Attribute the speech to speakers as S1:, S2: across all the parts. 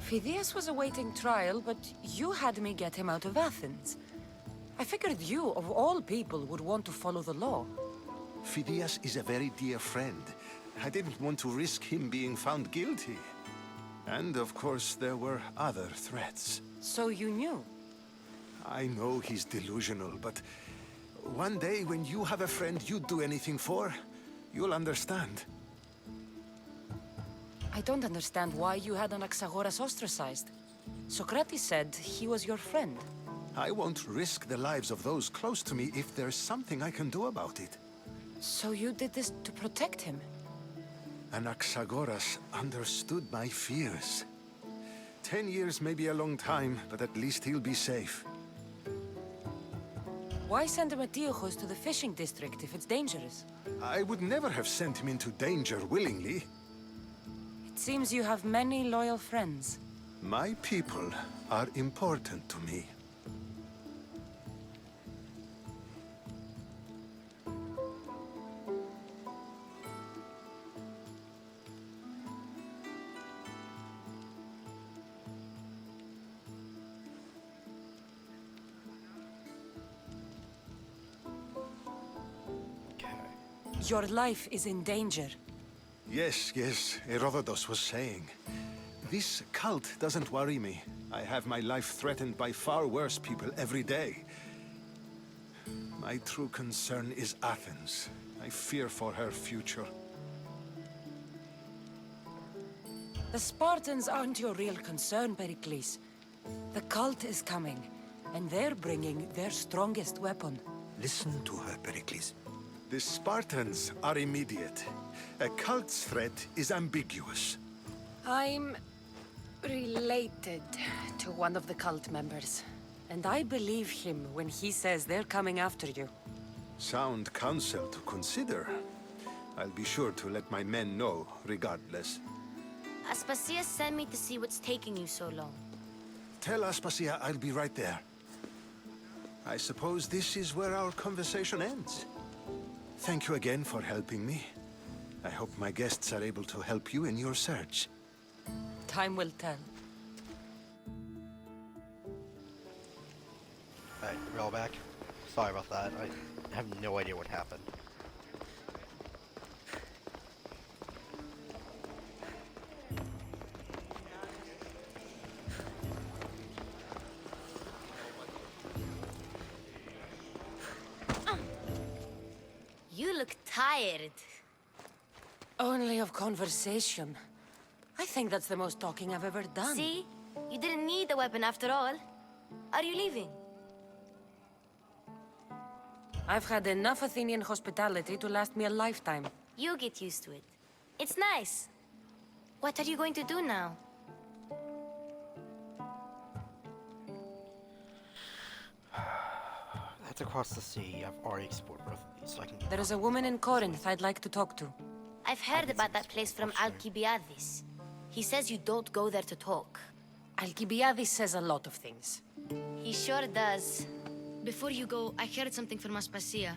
S1: Phidias was awaiting trial, but you had me get him out of Athens. I figured you, of all people, would want to follow the law.
S2: Phidias is a very dear friend. I didn't want to risk him being found guilty. And of course, there were other threats.
S1: So you knew?
S2: I know he's delusional, but one day when you have a friend you'd do anything for, you'll understand.
S1: I don't understand why you had Anaxagoras ostracized. Socrates said he was your friend.
S2: I won't risk the lives of those close to me if there's something I can do about it.
S1: So you did this to protect him?
S2: Anaxagoras understood my fears. 10 years may be a long time, but at least he'll be safe.
S1: Why send Metiochos to the fishing district if it's dangerous?
S2: I would never have sent him into danger willingly.
S1: It seems you have many loyal friends.
S2: My people are important to me.
S1: Your life is in danger.
S2: Yes, Herodotus was saying. This cult doesn't worry me. I have my life threatened by far worse people every day. My true concern is Athens. I fear for her future.
S1: The Spartans aren't your real concern, Pericles. The cult is coming, and they're bringing their strongest weapon.
S3: Listen to her, Pericles.
S2: The Spartans are immediate. A cult's threat is ambiguous.
S1: I'm related to one of the cult members, and I believe him when he says they're coming after you.
S2: Sound counsel to consider. I'll be sure to let my men know, regardless.
S4: Aspasia sent me to see what's taking you so long.
S2: Tell Aspasia I'll be right there. I suppose this is where our conversation ends. Thank you again for helping me. I hope my guests are able to help you in your search.
S1: Time will tell.
S5: Alright, roll back. Sorry about that. I have no idea what happened.
S4: You look tired.
S1: Only of conversation. I think that's the most talking I've ever done.
S4: See? You didn't need the weapon after all. Are you leaving?
S1: I've had enough Athenian hospitality to last me a lifetime.
S4: You get used to it. It's nice. What are you going to do now?
S5: That's across the sea. I've already explored both of these, so I can...
S1: There is a woman in Corinth I'd like to talk to.
S4: I've heard about that place from Alcibiades. He says you don't go there to talk.
S1: Alcibiades says a lot of things.
S4: He sure does. Before you go, I heard something from Aspasia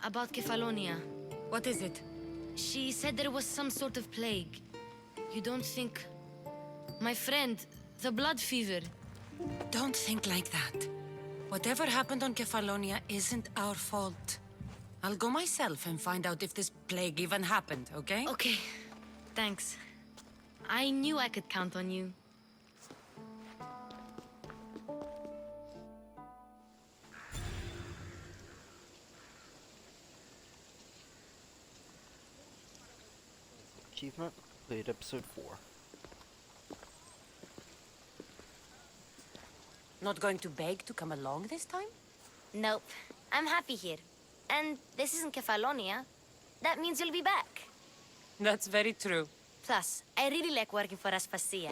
S4: about Kefalonia.
S1: What is it?
S4: She said there was some sort of plague. You don't think... My friend, the blood fever.
S1: Don't think like that. Whatever happened on Kefalonia isn't our fault. I'll go myself and find out if this plague even happened, okay?
S4: Okay, thanks. I knew I could count on you.
S5: Achievement, completed episode 4.
S1: Not going to beg to come along this time?
S4: Nope, I'm happy here. And this isn't Kefalonia. That means you'll be back.
S1: That's very true.
S4: Plus, I really like working for Aspasia.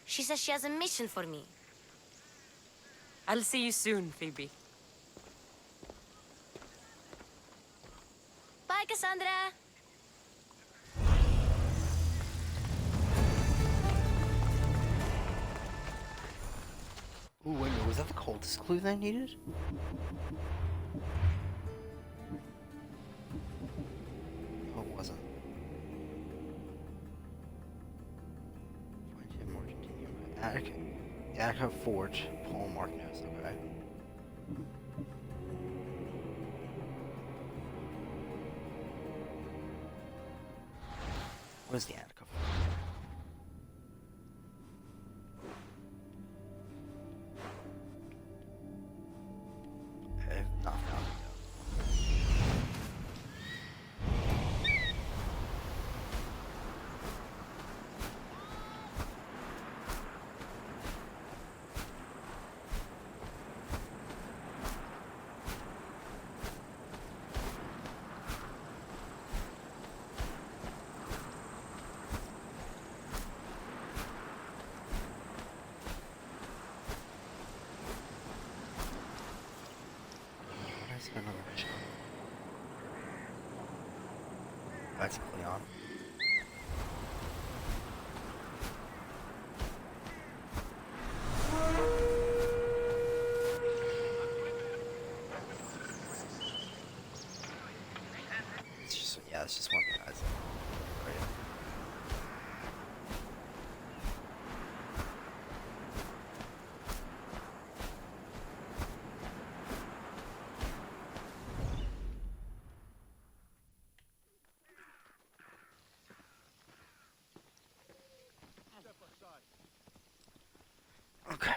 S4: She says she has a mission for me.
S1: I'll see you soon, Phoebe.
S4: Bye, Cassandra!
S5: Ooh, wait a minute, was that the coldest clue that I needed? Oh, it wasn't. Find him or continue. Attica. The Attica Forge, Paul Markness, okay. What is the Attica Forge? I have not found it yet. Where's another mission? That's Cleon. It's just, yeah, it's just one of the guys. Right. Okay.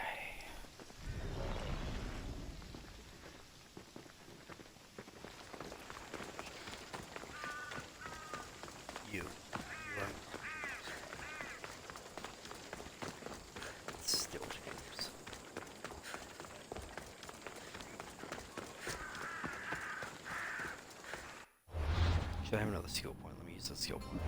S5: You are still James. Should I have another skill point? Let me use that skill point.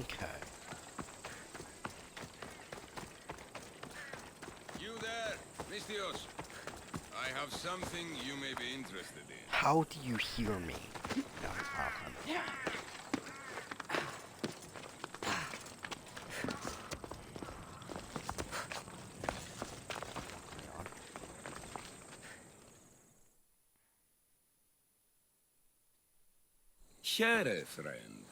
S5: Okay.
S6: You there, Mistios. I have something you may be interested in.
S5: How do you hear me? No, it's not coming.
S6: Here, friend.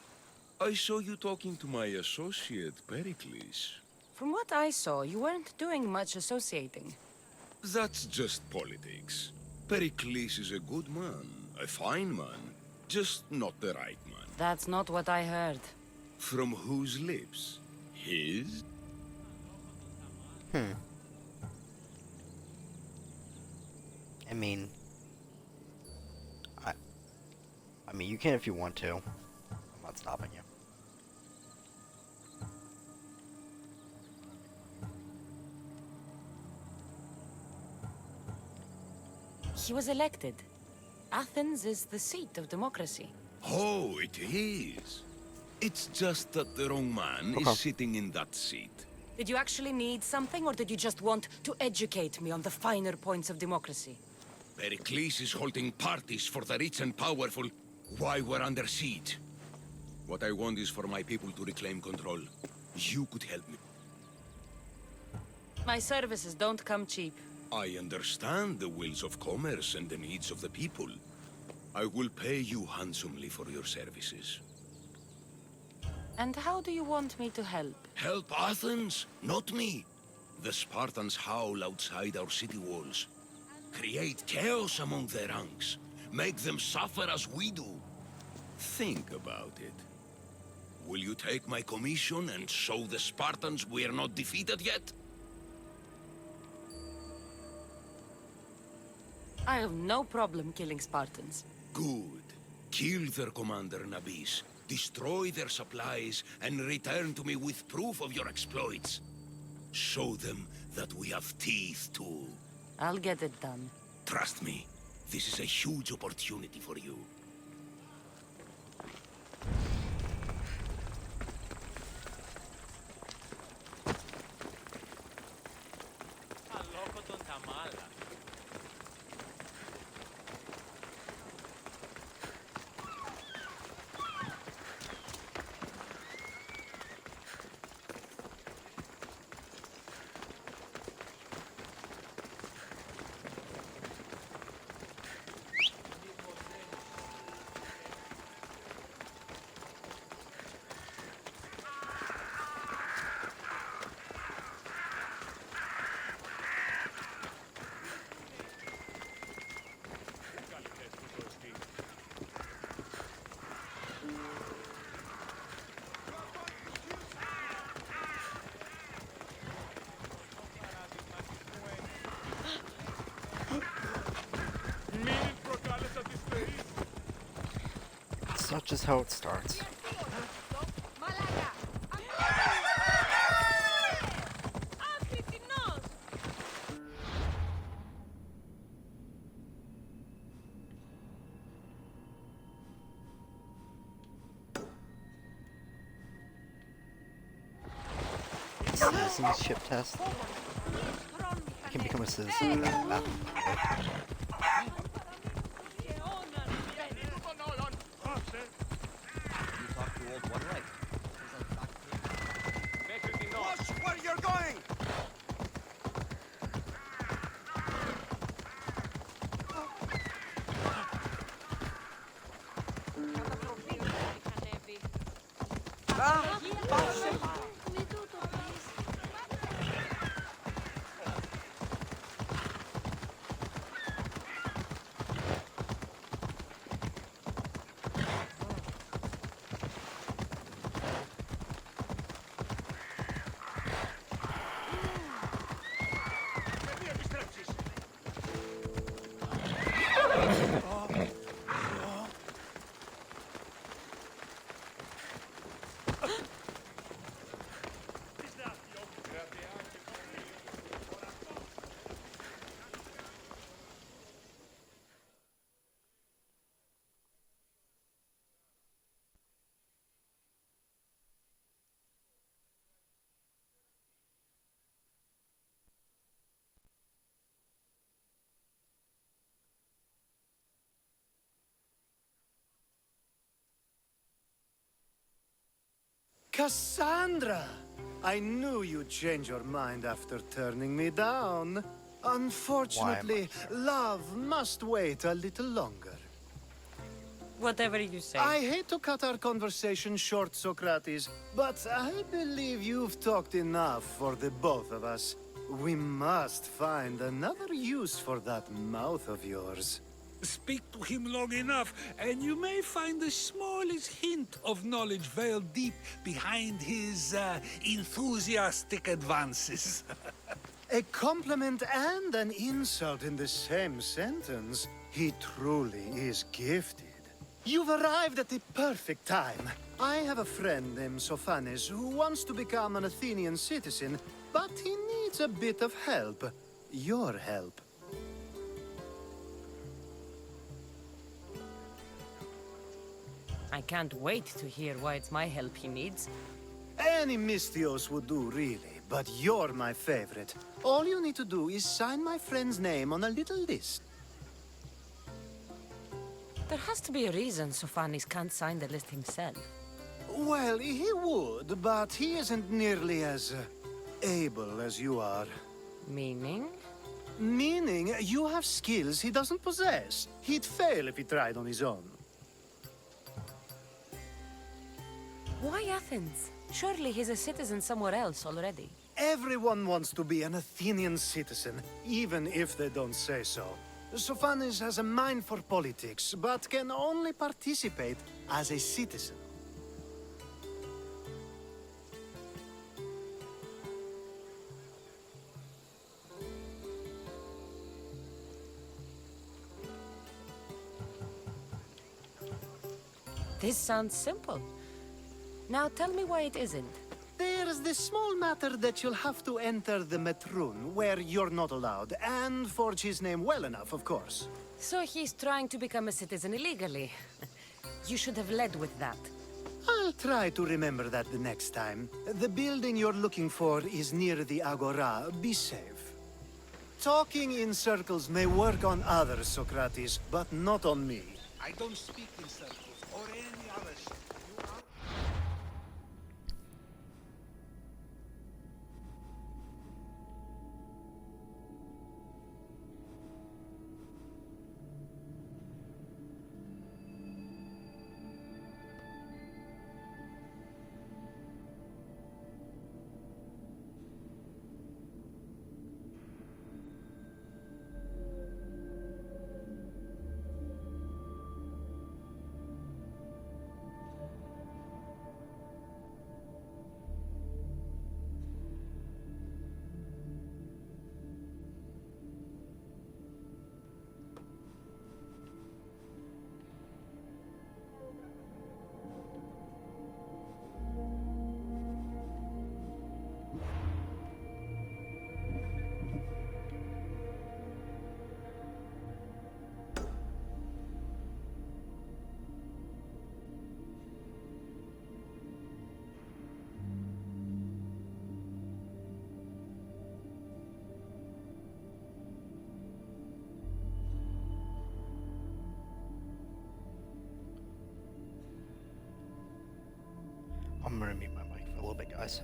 S6: I saw you talking to my associate, Pericles.
S1: From what I saw, you weren't doing much associating.
S6: That's just politics. Pericles is a good man, a fine man, just not the right man.
S1: That's not what I heard.
S6: From whose lips? His?
S5: I mean, I mean, you can if you want to. I'm not stopping you.
S1: He was elected. Athens is the seat of democracy.
S6: Oh, it is. It's just that the wrong man
S5: Okay.
S6: is sitting in that seat.
S1: Did you actually need something, or did you just want to educate me on the finer points of democracy?
S6: Pericles is holding parties for the rich and powerful while we're under siege. What I want is for my people to reclaim control. You could help me.
S1: My services don't come cheap.
S6: I understand the wills of commerce and the needs of the people. I will pay you handsomely for your services.
S1: And how do you want me to help?
S6: Help Athens, not me. The Spartans howl outside our city walls. Create chaos among their ranks. Make them suffer as we do. Think about it. Will you take my commission and show the Spartans we are not defeated yet?
S1: I have no problem killing Spartans.
S6: Good. Kill their commander Nabis, destroy their supplies, and return to me with proof of your exploits. Show them that we have teeth too.
S1: I'll get it done.
S6: Trust me, this is a huge opportunity for you.
S5: Such is how it starts. Citizenship test. I can become a citizen.
S2: Cassandra! I knew you'd change your mind after turning me down. Unfortunately, love must wait a little longer.
S1: Whatever you say.
S2: I hate to cut our conversation short, Socrates, but I believe you've talked enough for the both of us. We must find another use for that mouth of yours.
S7: Speak to him long enough, and you may find the smallest hint of knowledge veiled deep behind his enthusiastic advances.
S2: A compliment and an insult in the same sentence. He truly is gifted. You've arrived at the perfect time. I have a friend named Sophanes who wants to become an Athenian citizen, but he needs a bit of help. Your help.
S1: I can't wait to hear why it's my help he needs.
S2: Any Mystios would do, really, but you're my favorite. All you need to do is sign my friend's name on a little list.
S1: There has to be a reason Sophanes can't sign the list himself.
S2: Well, he would, but he isn't nearly as able as you are.
S1: Meaning?
S2: Meaning, you have skills he doesn't possess. He'd fail if he tried on his own.
S1: Why Athens? Surely he's a citizen somewhere else already.
S2: Everyone wants to be an Athenian citizen, even if they don't say so. Sophanes has a mind for politics, but can only participate as a citizen.
S1: This sounds simple. Now tell me why it isn't.
S2: There's
S3: There's this small matter that you'll have to enter the Metroon, where you're not allowed, and forge his name well enough, of course.
S1: So he's trying to become a citizen illegally. You should have led with that.
S3: I'll try to remember that the next time. The building you're looking for is near the Agora. Be safe. Talking in circles may work on others, Socrates, but not on me.
S7: I don't speak in circles or any other shit.
S5: I'm gonna mute my mic for a little bit, guys.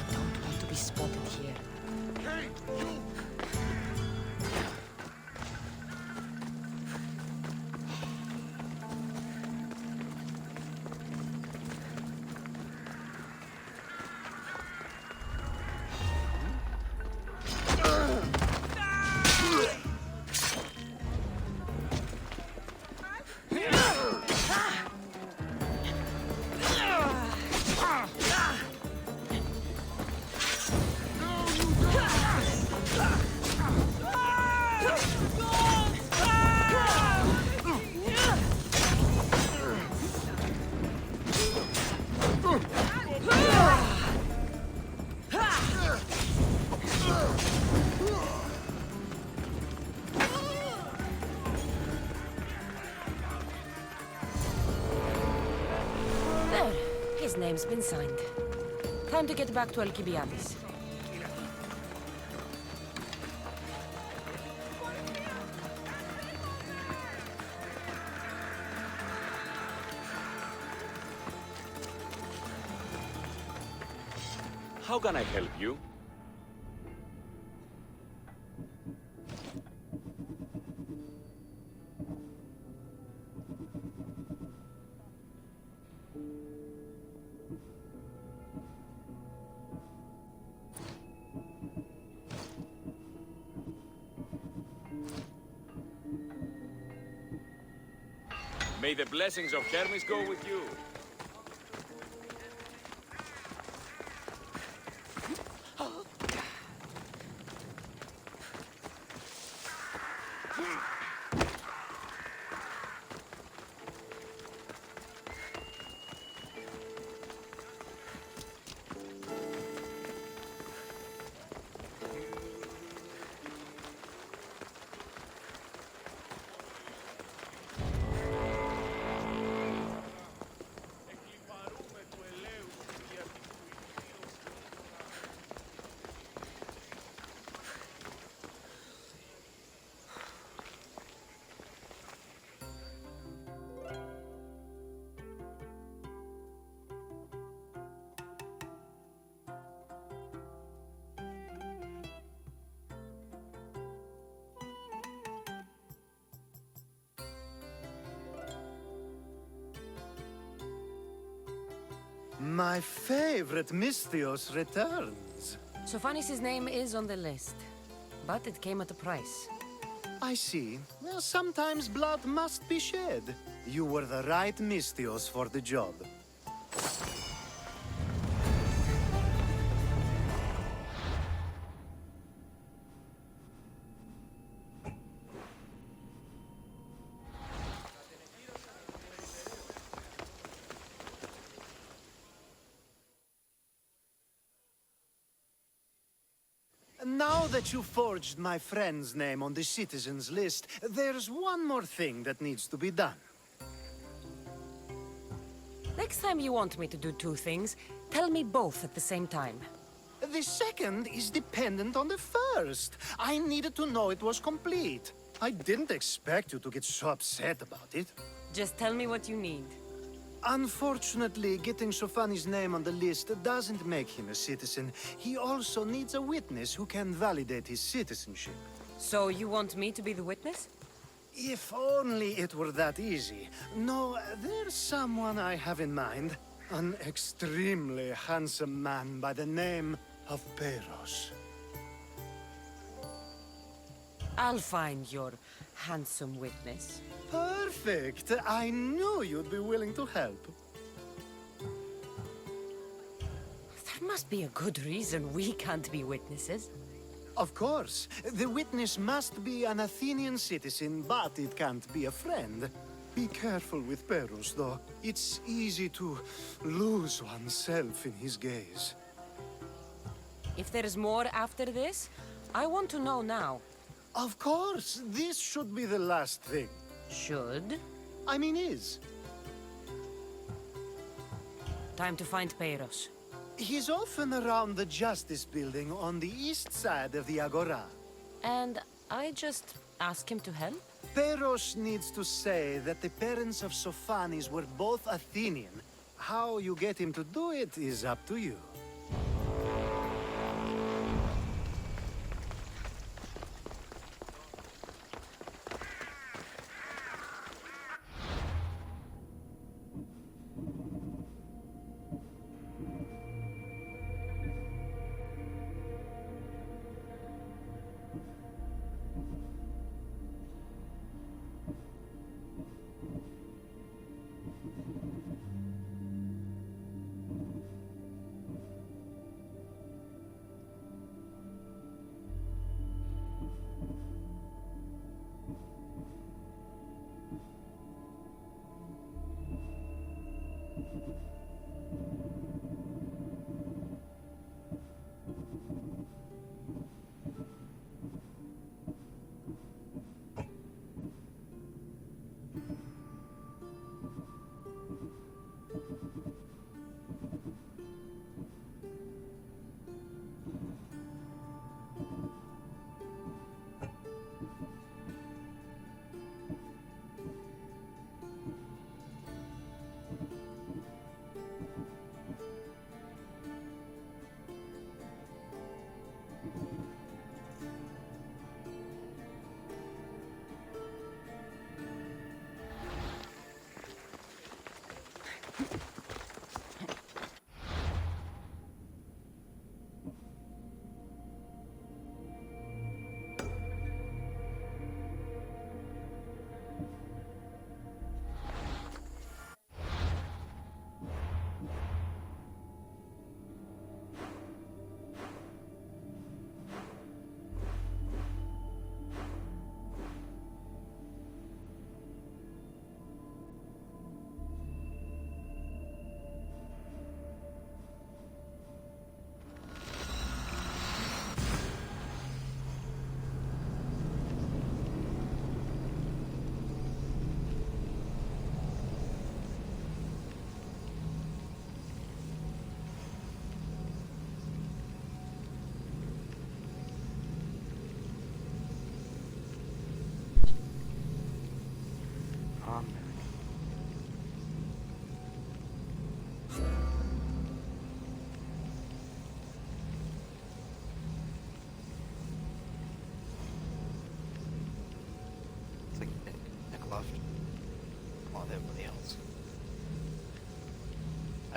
S1: I don't want to be spotted here. There. His name's been signed. Time to get back to Alcibiades.
S8: How can I help you? May the blessings of Hermes go with you.
S3: My favorite Misthios returns.
S1: Sophanis' name is on the list, but it came at a price.
S3: I see. Well, sometimes blood must be shed. You were the right Misthios for the job. Now that you forged my friend's name on the citizens list, there's one more thing that needs to be done.
S1: Next time you want me to do two things, tell me both at the same time.
S3: The second is dependent on the first. I needed to know it was complete. I didn't expect you to get so upset about it.
S1: Just tell me what you need.
S3: Unfortunately, getting Sophanis' name on the list doesn't make him a citizen. He also needs a witness who can validate his citizenship.
S1: So you want me to be the witness?
S3: If only it were that easy. No, there's someone I have in mind. An extremely handsome man by the name of Peros.
S1: I'll find your handsome witness.
S3: Perfect! I knew you'd be willing to help.
S1: There must be a good reason we can't be witnesses.
S3: Of course. The witness must be an Athenian citizen, but it can't be a friend. Be careful with Peros, though. It's easy to lose oneself in his gaze.
S1: If there is more after this, I want to know now.
S3: Of course! This should be the last thing.
S1: Should?
S3: I mean, is.
S1: Time to find Peros.
S3: He's often around the Justice Building on the east side of the Agora.
S1: And I just ask him to help?
S3: Peros needs to say that the parents of Sophanis were both Athenian. How you get him to do it is up to you.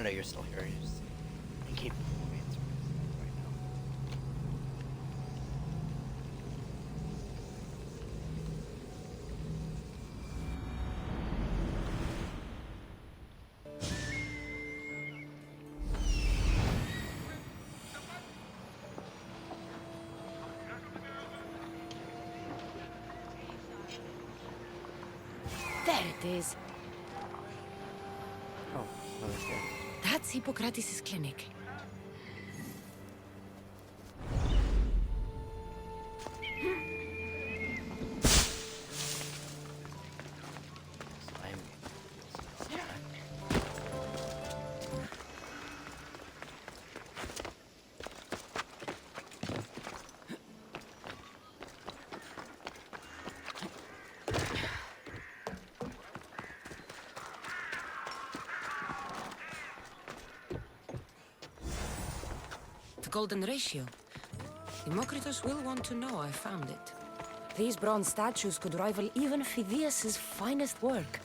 S5: I know you're still here. You're just incapable of answering right now.
S1: There it is.
S5: Oh, another stairs.
S1: That's Hippocrates' clinic.
S5: Slime.
S1: The golden ratio. Democritus will want to know I found it. These bronze statues could rival even Phidias' finest work.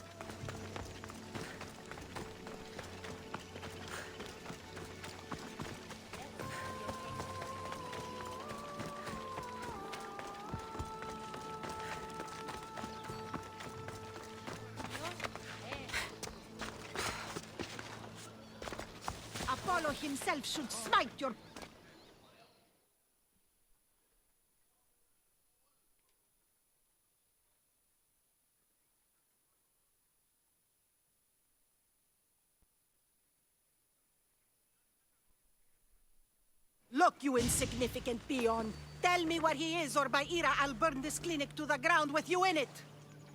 S9: Apollo himself should smite your... Look, you insignificant peon. Tell me where he is, or by Ira, I'll burn this clinic to the ground with you in it.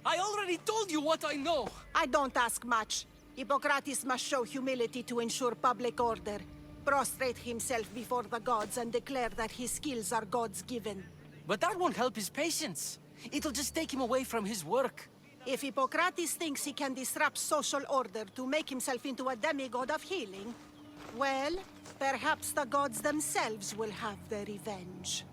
S10: I already told you what I know!
S9: I don't ask much. Hippocrates must show humility to ensure public order. Prostrate himself before the gods and declare that his skills are God's given.
S10: But that won't help his patients. It'll just take him away from his work.
S9: If Hippocrates thinks he can disrupt social order to make himself into a demigod of healing, well, perhaps the gods themselves will have their revenge.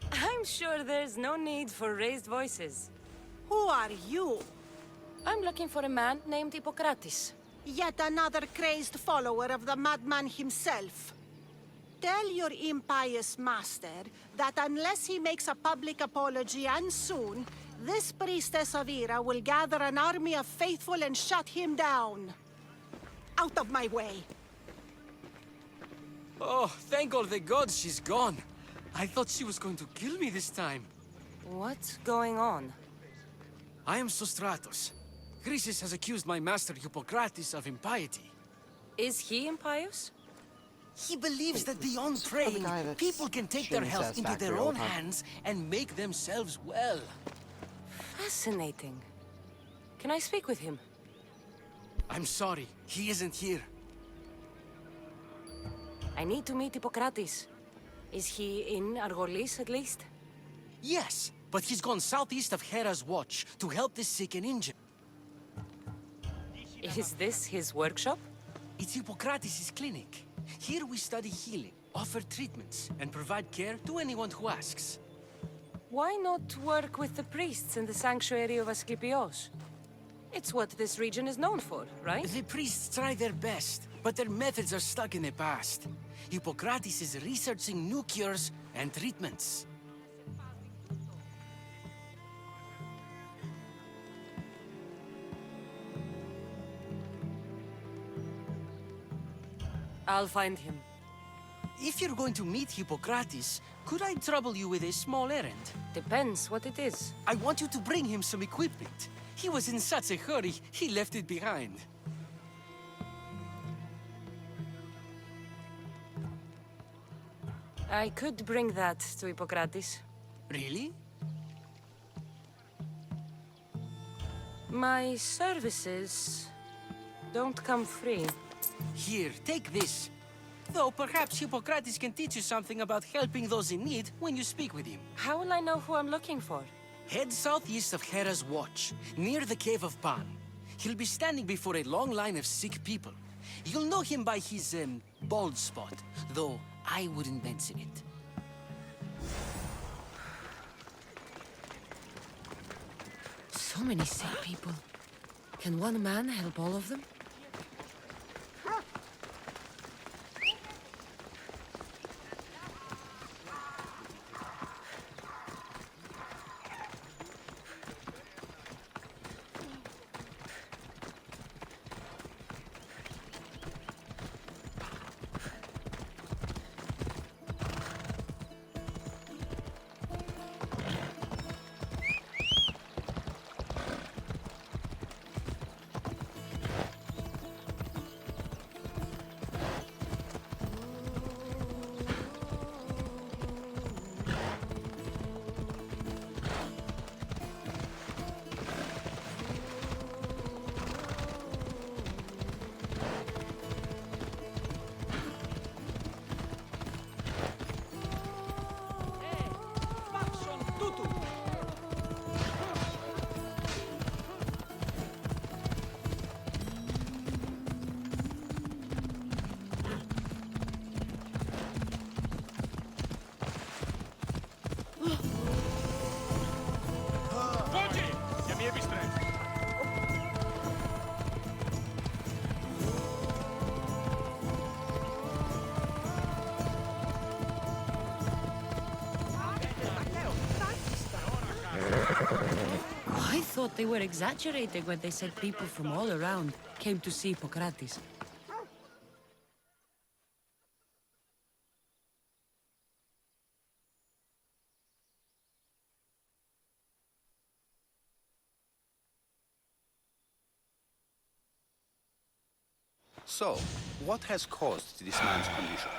S1: I'm sure there's no need for raised voices.
S9: Who are you?
S1: I'm looking for a man named Hippocrates.
S9: Yet another crazed follower of the madman himself. Tell your impious master that unless he makes a public apology, and soon, this priestess of Ira will gather an army of faithful and shut him down. Out of my way.
S10: Oh, thank all the gods she's gone. I thought she was going to kill me this time.
S1: What's going on?
S10: I am Sostratos. Chrysis has accused my master Hippocrates of impiety.
S1: Is he impious?
S10: He believes that beyond
S5: the
S10: praying,
S5: guy that's
S10: people can take their
S5: showing
S10: health into their
S5: satisfactory
S10: own
S5: all the time.
S10: hands and make themselves well.
S1: Fascinating. Can I speak with him?
S10: I'm sorry, he isn't here.
S1: I need to meet Hippocrates. Is he in Argolis, at least?
S10: Yes, but he's gone southeast of Hera's watch to help the sick and injured.
S1: Is this his workshop?
S10: It's Hippocrates' clinic. Here we study healing, offer treatments, and provide care to anyone who asks.
S1: Why not work with the priests in the sanctuary of Asclepios? It's what this region is known for, right?
S10: The priests try their best, but their methods are stuck in the past. Hippocrates is researching new cures and treatments.
S1: I'll find him.
S10: If you're going to meet Hippocrates, could I trouble you with a small errand?
S1: Depends what it is.
S10: I want you to bring him some equipment. He was in such a hurry, he left it behind.
S1: I could bring that to Hippocrates.
S10: Really?
S1: My services don't come free.
S10: Here, take this. Though perhaps Hippocrates can teach you something about helping those in need when you speak with him.
S1: How will I know who I'm looking for?
S10: Head southeast of Hera's watch, near the Cave of Pan. He'll be standing before a long line of sick people. You'll know him by his, bald spot, though I wouldn't mention it.
S1: So many sick people. Can one man help all of them? I thought they were exaggerating when they said people from all around came to see Hippocrates.
S11: So, what has caused this man's condition?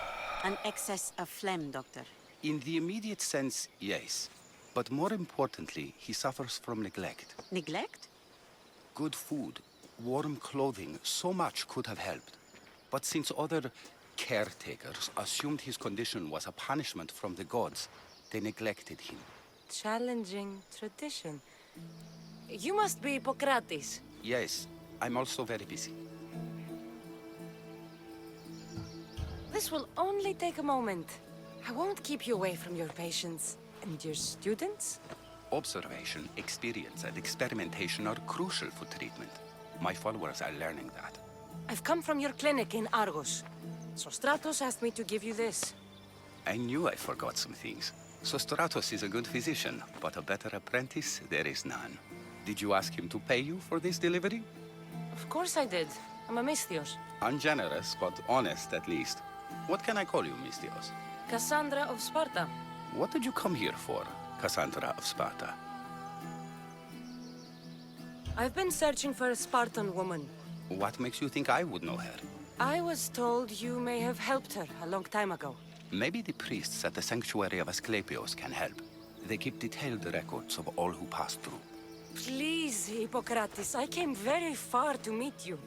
S12: An excess of phlegm, Doctor.
S11: In the immediate sense, yes. But more importantly, he suffers from neglect.
S12: Neglect?
S11: Good food, warm clothing, so much could have helped. But since other caretakers assumed his condition was a punishment from the gods, they neglected him.
S1: Challenging tradition. You must be Hippocrates.
S11: Yes, I'm also very busy.
S1: This will only take a moment. I won't keep you away from your patients. And your students?
S11: Observation, experience, and experimentation are crucial for treatment. My followers are learning that.
S1: I've come from your clinic in Argos. So Stratos asked me to give you this.
S11: I knew I forgot some things. So Stratos is a good physician, but a better apprentice there is none. Did you ask him to pay you for this delivery?
S1: Of course I did. I'm a Misthios.
S11: Ungenerous, but honest at least. What can I call you, Misthios?
S1: Cassandra of Sparta.
S11: What did you come here for, Cassandra of Sparta?
S1: I've been searching for a Spartan woman.
S11: What makes you think I would know her?
S1: I was told you may have helped her a long time ago.
S11: Maybe the priests at the sanctuary of Asclepios can help. They keep detailed records of all who pass through.
S1: Please, Hippocrates, I came very far to meet you.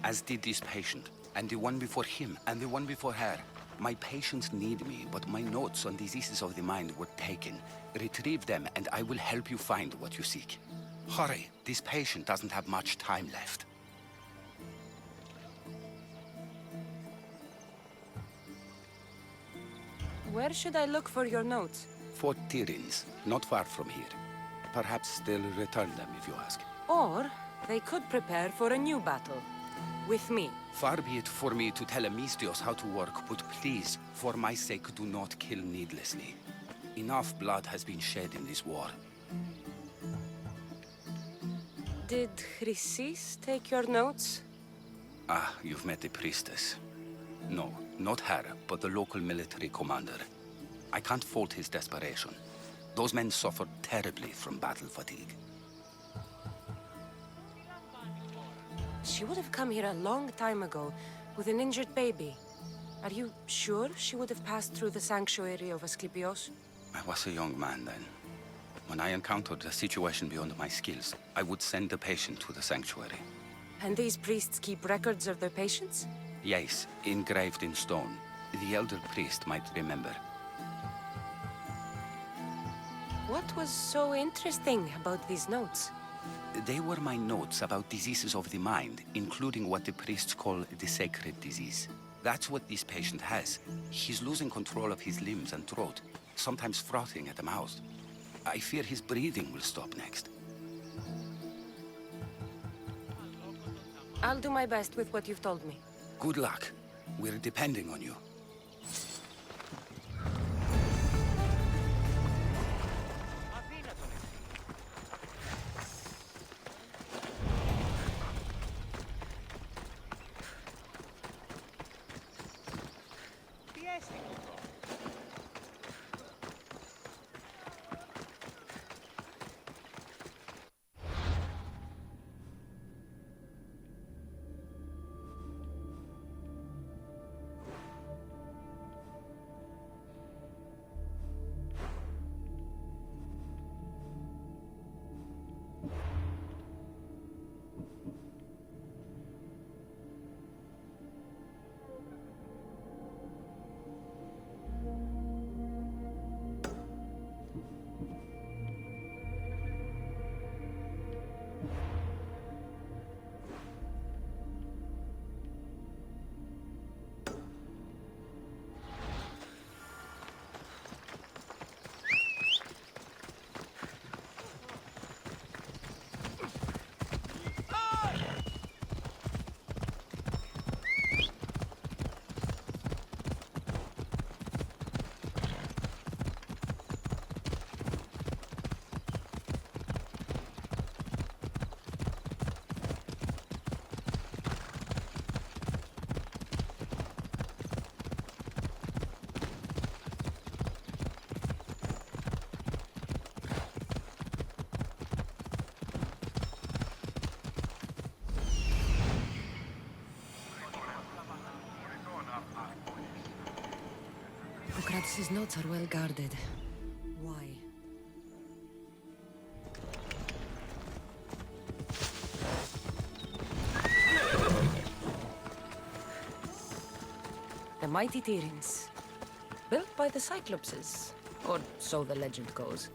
S11: As did this patient, and the one before him, and the one before her. My patients need me, but my notes on diseases of the mind were taken. Retrieve them, and I will help you find what you seek. Hurry, this patient doesn't have much time left.
S1: Where should I look for your notes?
S11: Fort Tyrins, not far from here. Perhaps they'll return them if you ask.
S1: Or they could prepare for a new battle. With me.
S11: Far be it for me to tell a Misthios how to work, but please, for my sake, do not kill needlessly. Enough blood has been shed in this war.
S1: Did Chrysis take your notes?
S11: Ah, you've met the priestess. No, not her, but the local military commander. I can't fault his desperation. Those men suffered terribly from battle fatigue.
S1: She would have come here a long time ago with an injured baby. Are you sure she would have passed through the sanctuary of Asclepios?
S11: I was a young man then. When I encountered a situation beyond my skills, I would send the patient to the sanctuary.
S1: And these priests keep records of their patients?
S11: Yes, engraved in stone. The elder priest might remember.
S1: What was so interesting about these notes?
S11: They were my notes about diseases of the mind, including what the priests call the sacred disease. That's what this patient has. He's losing control of his limbs and throat, sometimes frothing at the mouth. I fear his breathing will stop next.
S1: I'll do my best with what you've told me.
S11: Good luck. We're depending on you.
S1: Hippocrates' notes are well guarded. Why? The mighty Tyrins. Built by the Cyclopses. Or so the legend goes.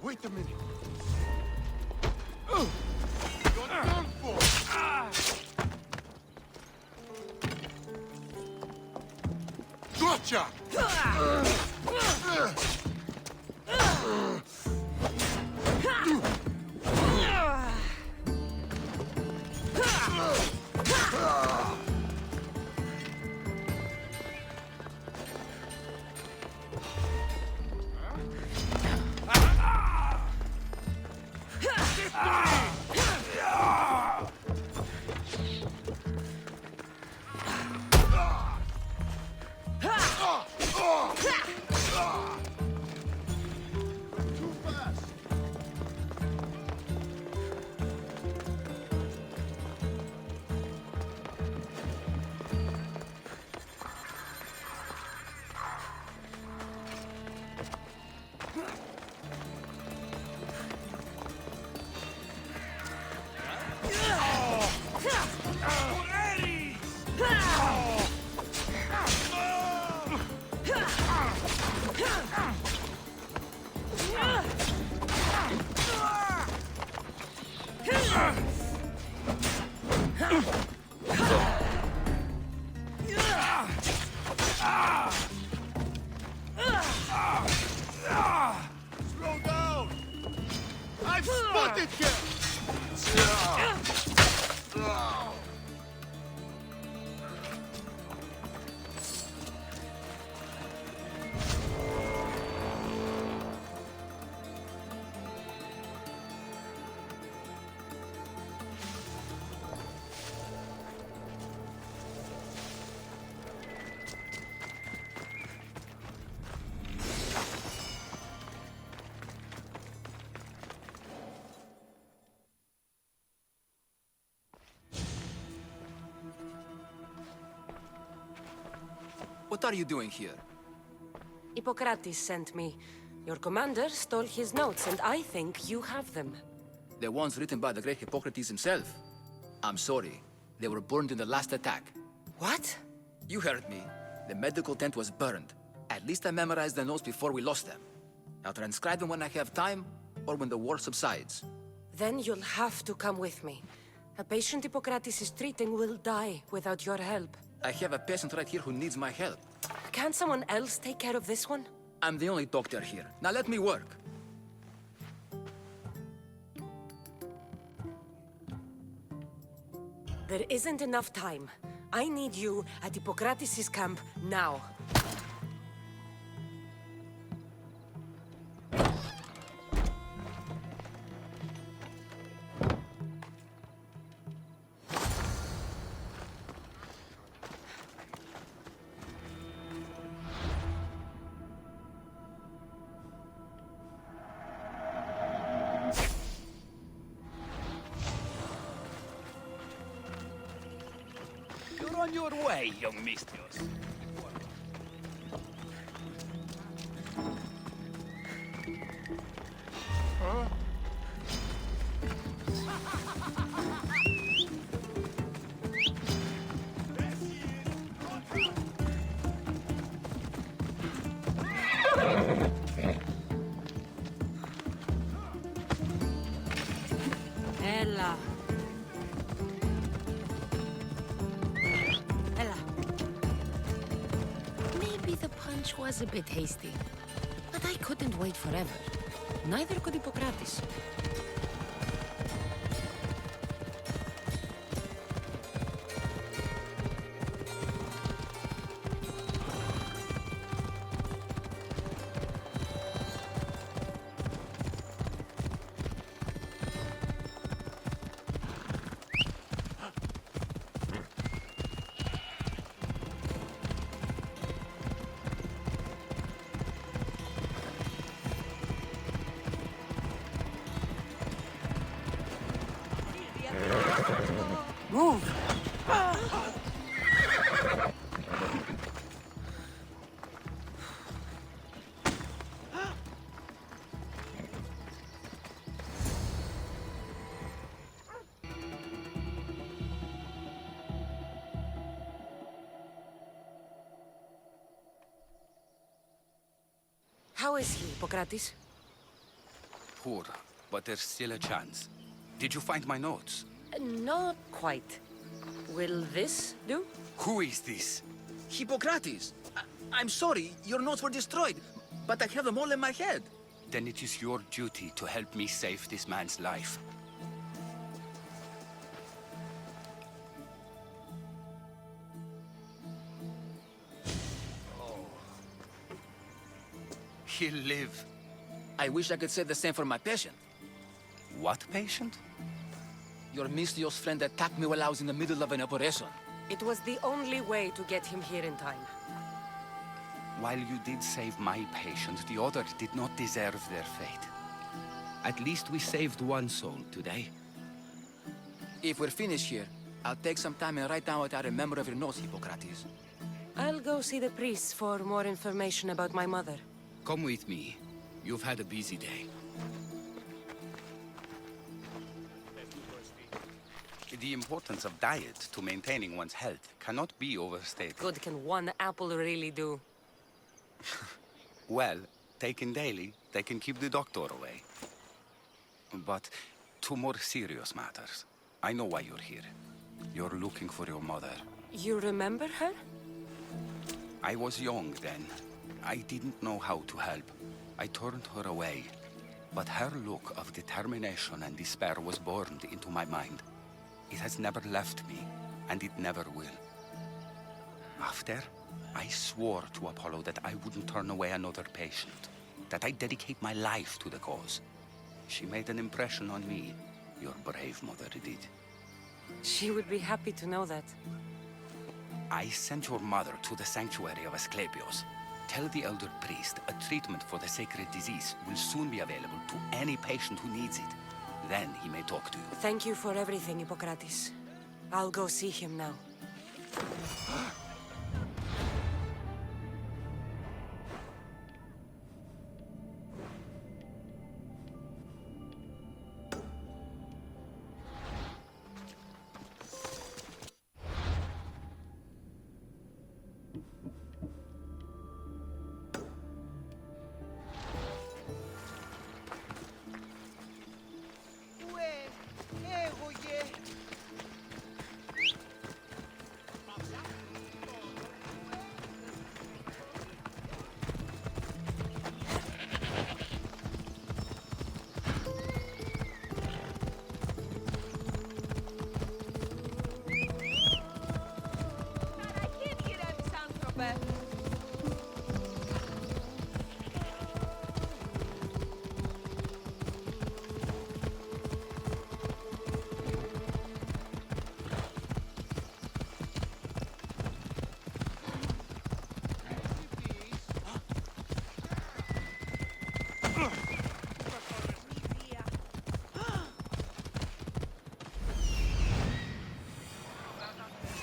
S13: Wait a minute. You're done for! Gotcha! Slow down! I've spotted him!
S10: What are you doing here?
S1: Hippocrates sent me. Your commander stole his notes, and I think you have them.
S10: The ones written by the great Hippocrates himself. I'm sorry. They were burned in the last attack.
S1: What?
S10: You heard me. The medical tent was burned. At least I memorized the notes before we lost them. I'll transcribe them when I have time, or when the war subsides.
S1: Then you'll have to come with me. A patient Hippocrates is treating will die without your help.
S10: I have a patient right here who needs my help.
S1: Can't someone else take care of this one?
S10: I'm the only doctor here. Now let me work.
S1: There isn't enough time. I need you at Hippocrates' camp now.
S11: You're on your way, young mistress.
S1: Ella. Ella.
S4: Maybe the punch was a bit hasty. But I couldn't wait forever. Neither could Hippocrates.
S1: Move! How is he, Hippocrates?
S11: Poor, but there's still a chance. Did you find my notes?
S1: Not quite. Will this do?
S11: Who is this?
S10: Hippocrates! I'm sorry, your notes were destroyed, but I have them all in my head.
S11: Then it is your duty to help me save this man's life. He'll live.
S10: I wish I could say the same for my patient.
S11: What patient?
S10: Your mistress friend attacked me while I was in the middle of an operation.
S1: It was the only way to get him here in time.
S11: While you did save my patient, the other did not deserve their fate. At least we saved one soul today.
S10: If we're finished here, I'll take some time and write down what I remember of your notes, Hippocrates.
S1: I'll go see the priest for more information about my mother.
S11: Come with me. You've had a busy day. The importance of diet to maintaining one's health cannot be overstated.
S1: Good can one apple really do?
S11: Well, taken daily, they can keep the doctor away. But to more serious matters. I know why you're here. You're looking for your mother.
S1: You remember her?
S11: I was young then. I didn't know how to help. I turned her away. But her look of determination and despair was burned into my mind. It has never left me, and it never will. After, I swore to Apollo that I wouldn't turn away another patient, that I'd dedicate my life to the cause. She made an impression on me. Your brave mother did.
S1: She would be happy to know that.
S11: I sent your mother to the sanctuary of Asclepios. Tell the elder priest a treatment for the sacred disease will soon be available to any patient who needs it. Then he may talk to you.
S1: Thank you for everything, Hippocrates. I'll go see him now.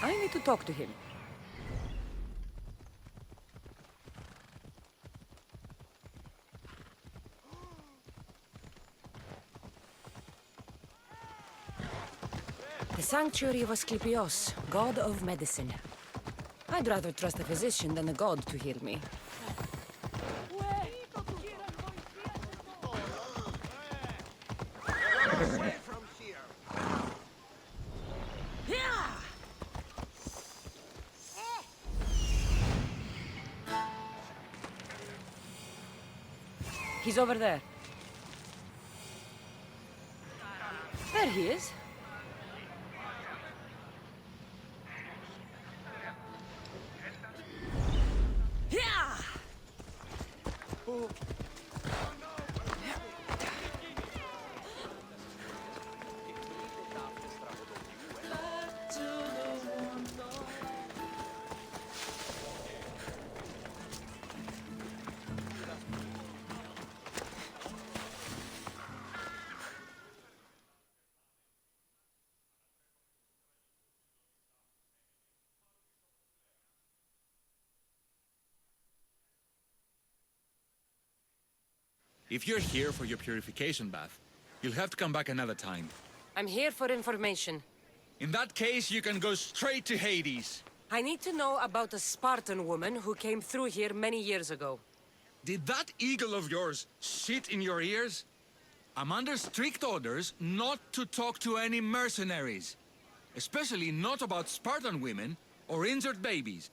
S1: I need to talk to him. The sanctuary of Asclepios, god of medicine. I'd rather trust a physician than a god to heal me. He's over there. There he is.
S14: If you're here for your purification bath, you'll have to come back another time.
S1: I'm here for information.
S14: In that case, you can go straight to Hades.
S1: I need to know about a Spartan woman who came through here many years ago.
S14: Did that eagle of yours shit in your ears? I'm under strict orders not to talk to any mercenaries. Especially not about Spartan women or injured babies.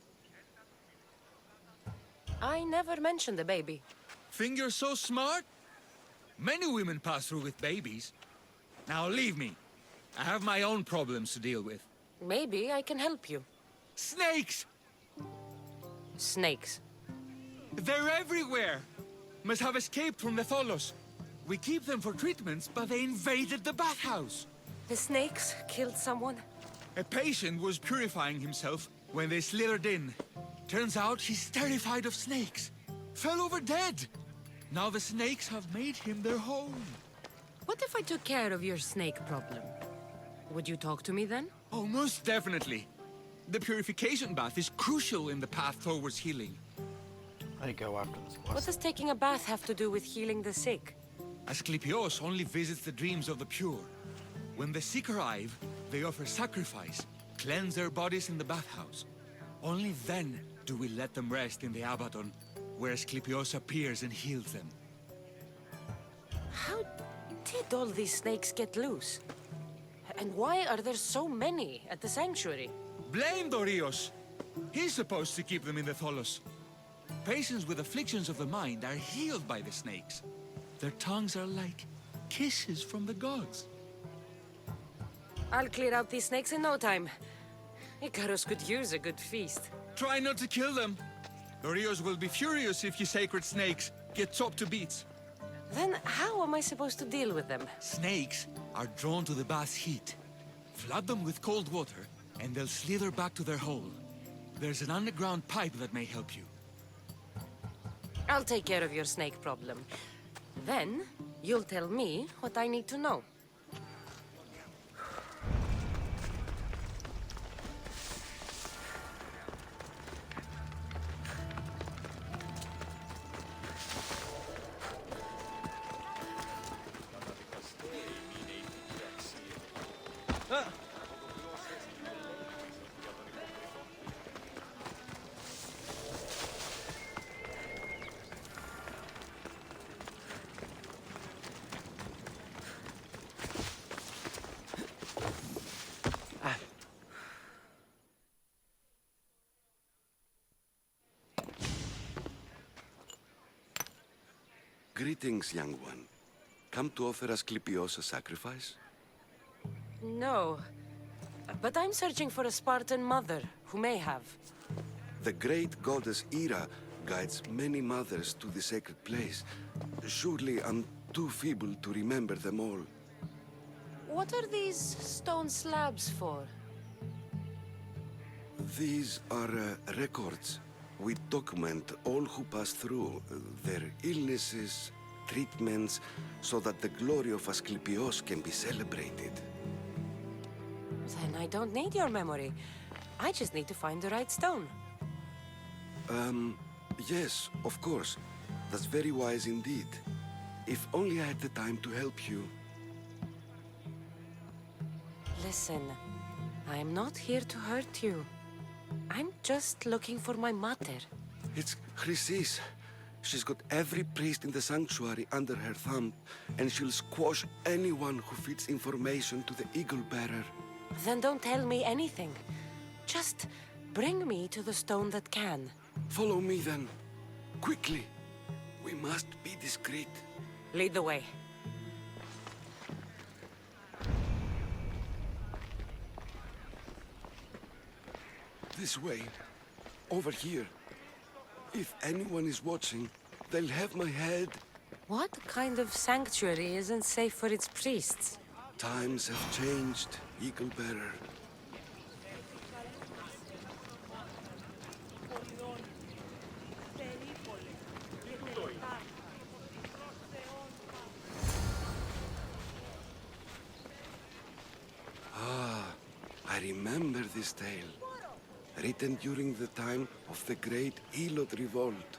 S1: I never mentioned a baby.
S14: Think you're so smart? Many women pass through with babies. Now leave me. I have my own problems to deal with.
S1: Maybe I can help you.
S14: Snakes!
S1: Snakes.
S14: They're everywhere! Must have escaped from the Tholos. We keep them for treatments, but they invaded the bathhouse.
S1: The snakes killed someone?
S14: A patient was purifying himself when they slithered in. Turns out he's terrified of snakes. Fell over dead. Now the snakes have made him their home.
S1: What if I took care of your snake problem? Would you talk to me then?
S14: Oh, most definitely. The purification bath is crucial in the path towards healing.
S5: I go after this quest.
S1: What does taking a bath have to do with healing the sick?
S14: Asclepios only visits the dreams of the pure. When the sick arrive, they offer sacrifice, cleanse their bodies in the bathhouse. Only then do we let them rest in the Abaddon, where Asclepios appears and heals them.
S1: How did all these snakes get loose? And why are there so many at the sanctuary?
S14: Blame Dorios! He's supposed to keep them in the Tholos. Patients with afflictions of the mind are healed by the snakes. Their tongues are like kisses from the gods.
S1: I'll clear out these snakes in no time. Icarus could use a good feast.
S14: Try not to kill them. Dorios will be furious if you sacred snakes get chopped to bits.
S1: Then how am I supposed to deal with them?
S14: Snakes are drawn to the bath's heat. Flood them with cold water, and they'll slither back to their hole. There's an underground pipe that may help you.
S1: I'll take care of your snake problem. Then, you'll tell me what I need to know.
S15: Greetings, young one. Come to offer Asclepios a sacrifice?
S1: No. But I'm searching for a Spartan mother who may have.
S15: The great goddess Ira guides many mothers to the sacred place. Surely I'm too feeble to remember them all.
S1: What are these stone slabs for?
S15: These are records. We document all who pass through, their illnesses, treatments, so that the glory of Asclepios can be celebrated.
S1: Then I don't need your memory. I just need to find the right stone.
S15: Yes, of course. That's very wise indeed. If only I had the time to help you.
S1: Listen, I'm not here to hurt you. I'm just looking for my mother.
S15: It's Chrysis. She's got every priest in the sanctuary under her thumb, and she'll squash anyone who feeds information to the Eagle Bearer.
S1: Then don't tell me anything. Just bring me to the stone that can.
S15: Follow me then. Quickly. We must be discreet.
S1: Lead the way.
S15: This way. Over here. If anyone is watching, they'll have my head.
S1: What kind of sanctuary isn't safe for its priests?
S15: Times have changed, Eagle Bearer. I remember this tale, written during the time of the Great Elot Revolt.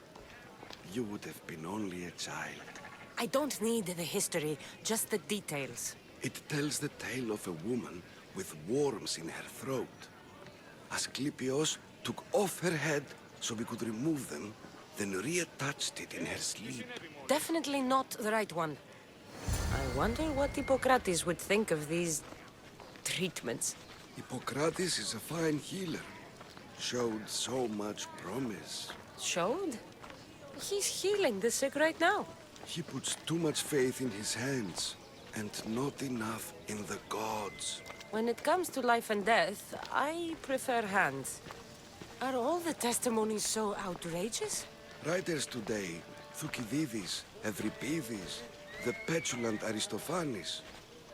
S15: You would have been only a child.
S1: I don't need the history, just the details.
S15: It tells the tale of a woman with worms in her throat. Asclepios took off her head so we could remove them, then reattached it in her sleep.
S1: Definitely not the right one. I wonder what Hippocrates would think of these treatments.
S15: Hippocrates is a fine healer. Showed so much promise.
S1: Showed? He's healing the sick right now.
S15: He puts too much faith in his hands, and not enough in the gods.
S1: When it comes to life and death, I prefer hands. Are all the testimonies so outrageous?
S15: Writers today, Thucydides, Euripides, the petulant Aristophanes,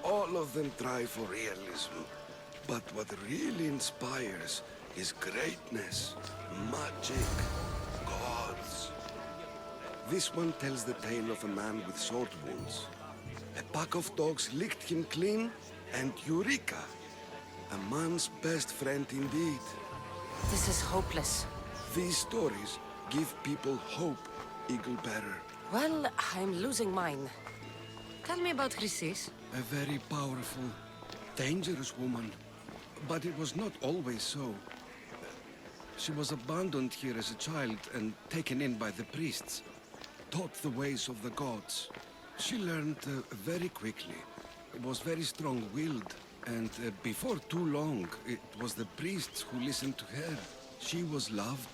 S15: all of them try for realism. But what really inspires is greatness, magic, gods. This one tells the tale of a man with sword wounds. A pack of dogs licked him clean, and Eureka! A man's best friend indeed.
S1: This is hopeless.
S15: These stories give people hope, Eagle Bearer.
S1: Well, I'm losing mine. Tell me about Chrysis.
S15: A very powerful, dangerous woman. But it was not always so. She was abandoned here as a child and taken in by the priests. Taught the ways of the gods. She learned very quickly. Was very strong-willed. And before too long, it was the priests who listened to her. She was loved.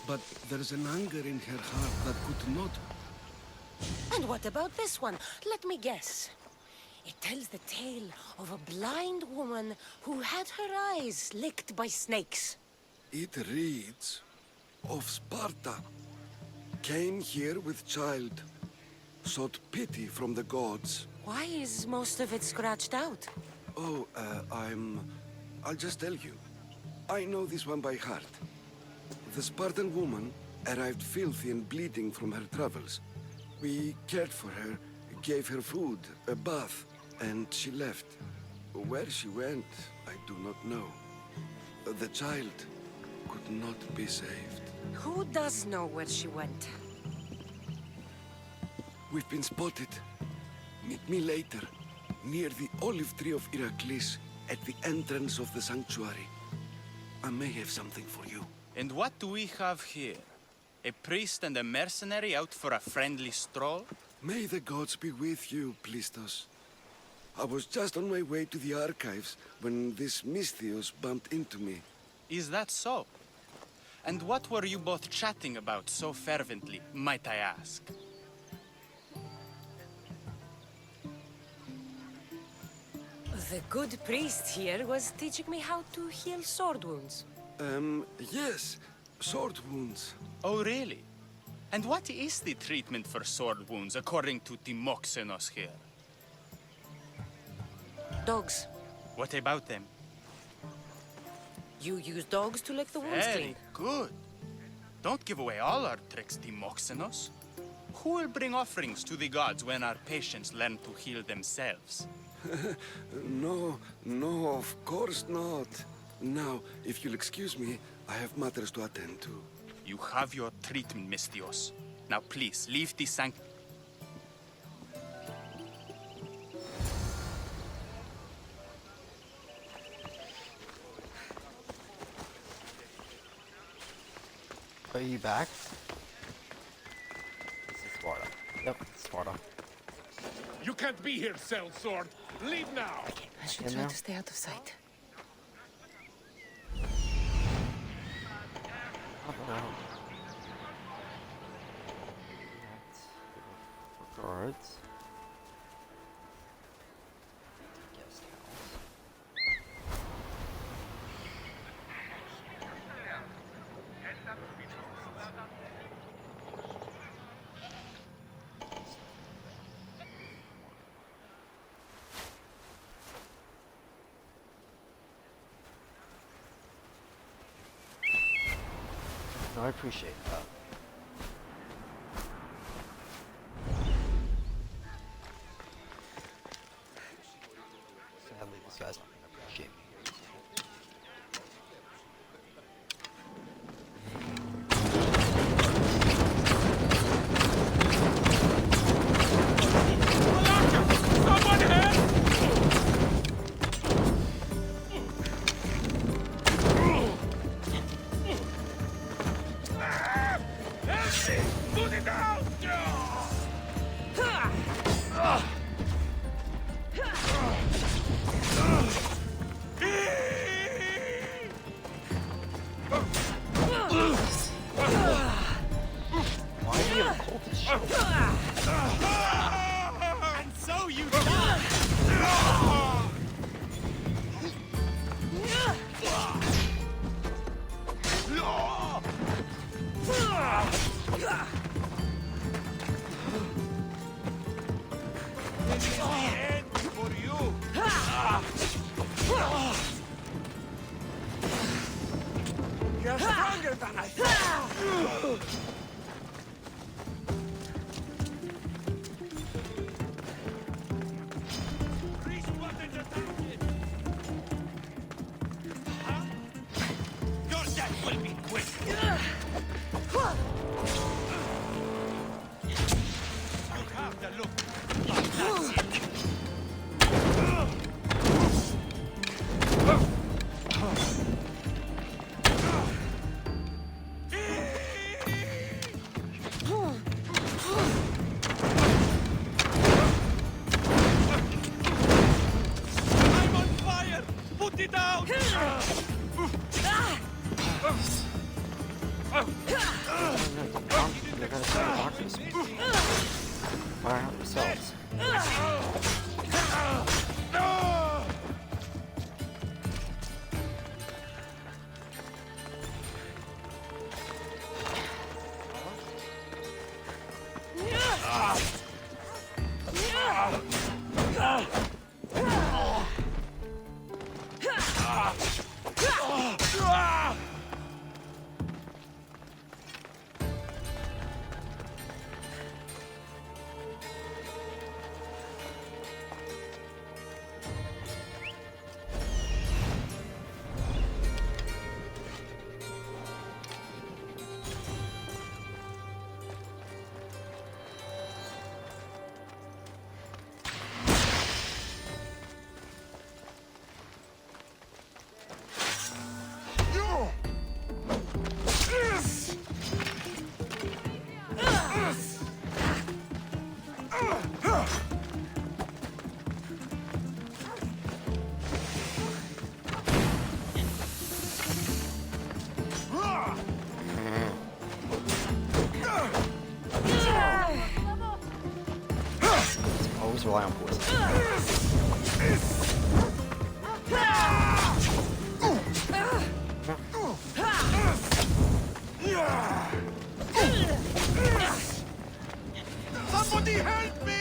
S15: But there's an anger in her heart that could not...
S1: And what about this one? Let me guess. It tells the tale of a blind woman who had her eyes licked by snakes.
S15: It reads of Sparta. Came here with child. Sought pity from the gods.
S1: Why is most of it scratched out?
S15: Oh, I'll just tell you. I know this one by heart. The Spartan woman arrived filthy and bleeding from her travels. We cared for her, gave her food, a bath, and she left. Where she went, I do not know. The child could not be saved.
S1: Who does know where she went?
S15: We've been spotted. Meet me later, near the olive tree of Heracles, at the entrance of the sanctuary. I may have something for you.
S16: And what do we have here? A priest and a mercenary out for a friendly stroll?
S15: May the gods be with you, Plistos. I was just on my way to the archives when this Misthios bumped into me.
S16: Is that so? And what were you both chatting about so fervently, might I ask?
S1: The good priest here was teaching me how to heal sword wounds.
S15: Yes. Sword wounds.
S16: Oh, really? And what is the treatment for sword wounds, according to Timoxenos here?
S1: Dogs.
S16: What about them?
S1: You use dogs to lick the wounds
S16: Very
S1: clean.
S16: good. Don't give away all our tricks, Timoxenos. Who will bring offerings to the gods when our patients learn to heal themselves?
S15: No, of course not. Now, if you'll excuse me, I have matters to attend to.
S16: You have your treatment, Mistios. Now please, leave the sanct...
S5: Are you back? This is Sparta. Yep, Sparta.
S13: You can't be here, sellsword. Leave now.
S1: I should try to stay out of sight.
S5: Guards. Guest No, I appreciate that. Sadly, this guy's not going to appreciate me.
S13: Put it out!
S5: Why do you have a cultist shield?
S16: And so you die!
S13: This is the end for you.
S7: You're stronger than I thought.
S13: Your death will be quick. You have the look. That's it. I'm on fire! Put it out!
S5: They're gonna try to talk to us. Fire out themselves. Always rely on poison.
S13: Somebody help me!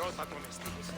S13: Πρώτα τον εστίασε.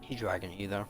S5: He dragging you there.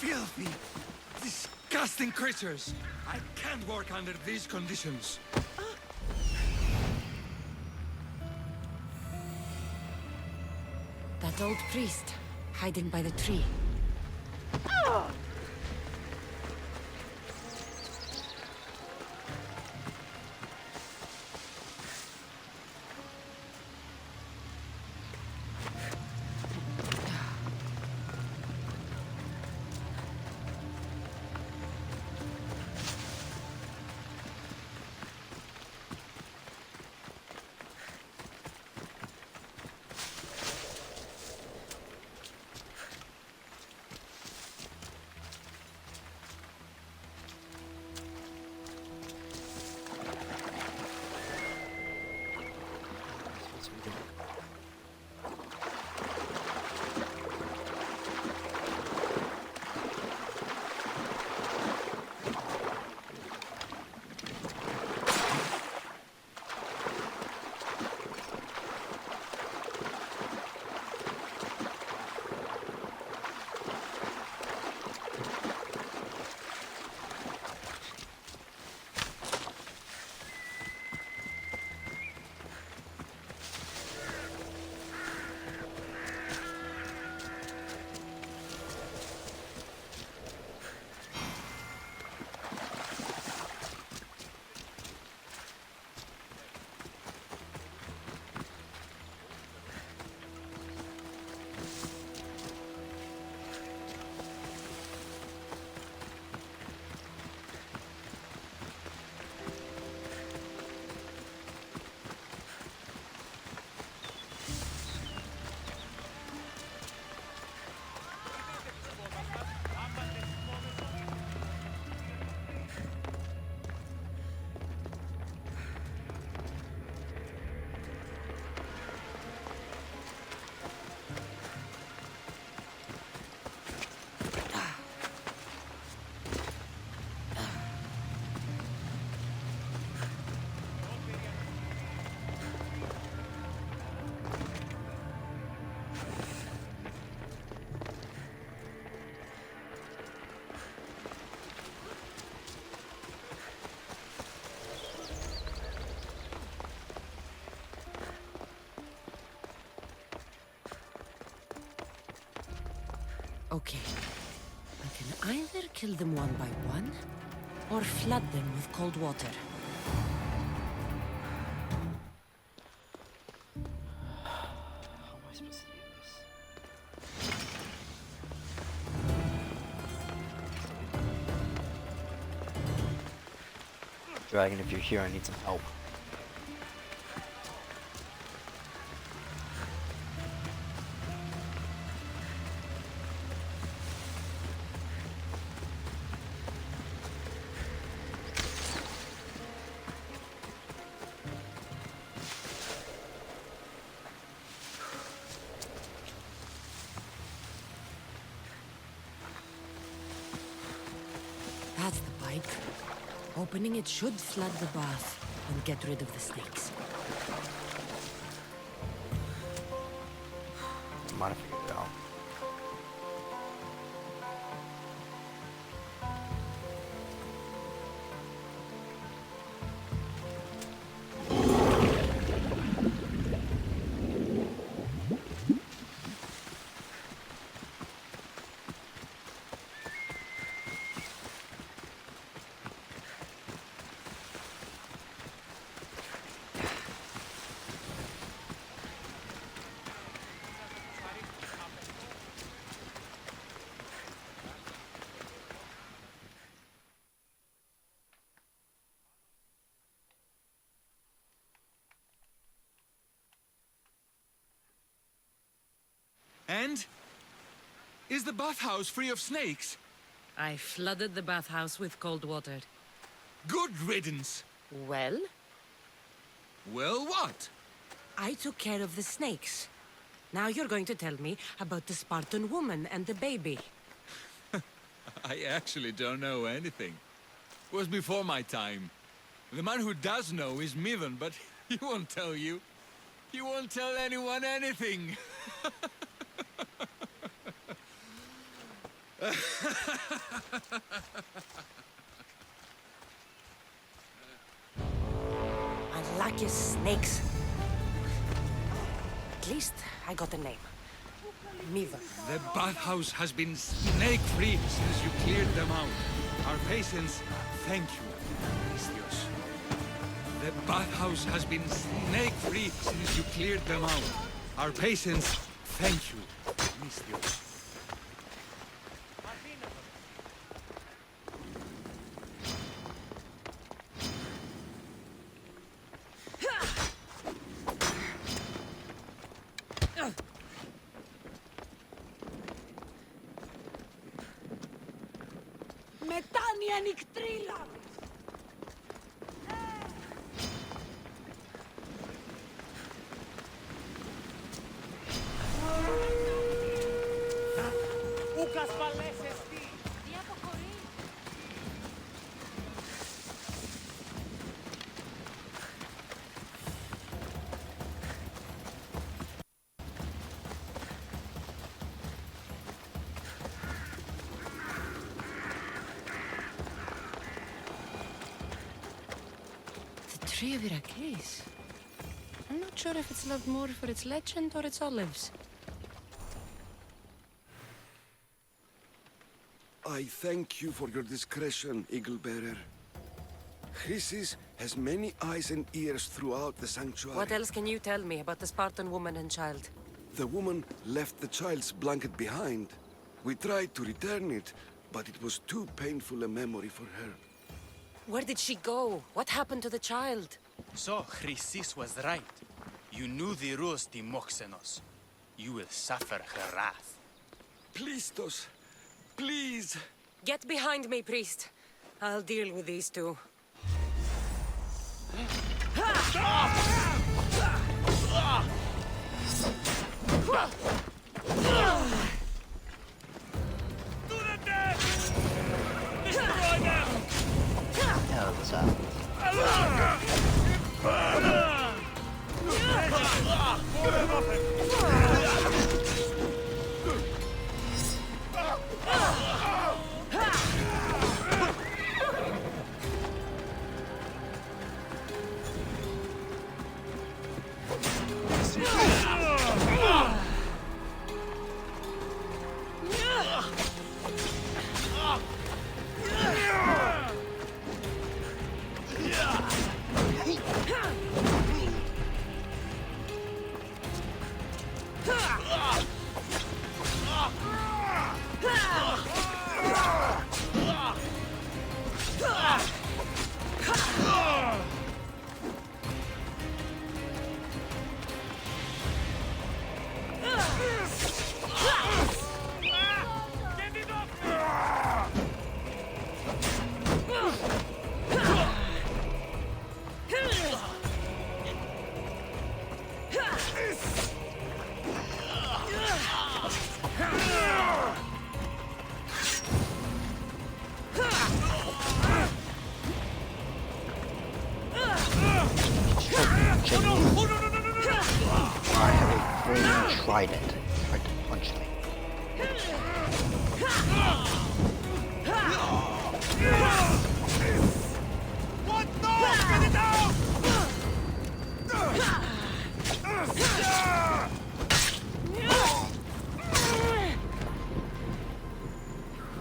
S14: Filthy, disgusting creatures! I can't work under these conditions.
S1: That old priest, hiding by the tree. Okay. I can either kill them one by one, or flood them with cold water.
S5: How am I supposed to do this? Dragon, if you're here, I need some help.
S1: like. Opening it should flood the bath and get rid of the snakes.
S5: Might have figured it out.
S14: And? Is the bathhouse free of snakes?
S1: I flooded the bathhouse with cold water.
S14: Good riddance!
S1: Well?
S14: Well, what?
S1: I took care of the snakes. Now you're going to tell me about the Spartan woman and the baby.
S14: I actually don't know anything. It was before my time. The man who does know is Mithan, but he won't tell you. He won't tell anyone anything.
S1: Unlucky snakes. At least I got a name. Mithan.
S14: The bathhouse has been snake-free since you cleared them out. Our patients thank you, Mistios. The bathhouse has been snake-free since you cleared them out. Our patients thank you, Mistios.
S1: Μετάνοια νυχτρίλα!
S10: Ούκ ασφαλές εστί!
S4: Τι αποχωρεί!
S1: The tree of Iraklis. I'm not sure if it's loved more for its legend or its olives.
S15: I thank you for your discretion, Eagle-Bearer. Chrysis has many eyes and ears throughout the sanctuary.
S1: What else can you tell me about the Spartan woman and child?
S15: The woman left the child's blanket behind. We tried to return it, but it was too painful a memory for her.
S1: Where did she go? What happened to the child?
S16: So, Chrysis was right. You knew the rules, Timoxenos. You will suffer her wrath.
S15: Plistos, please.
S1: Get behind me, priest. I'll deal with these two.
S5: Yeah, what's that? tried it. Tried to punch me.
S7: What? No! Get it out!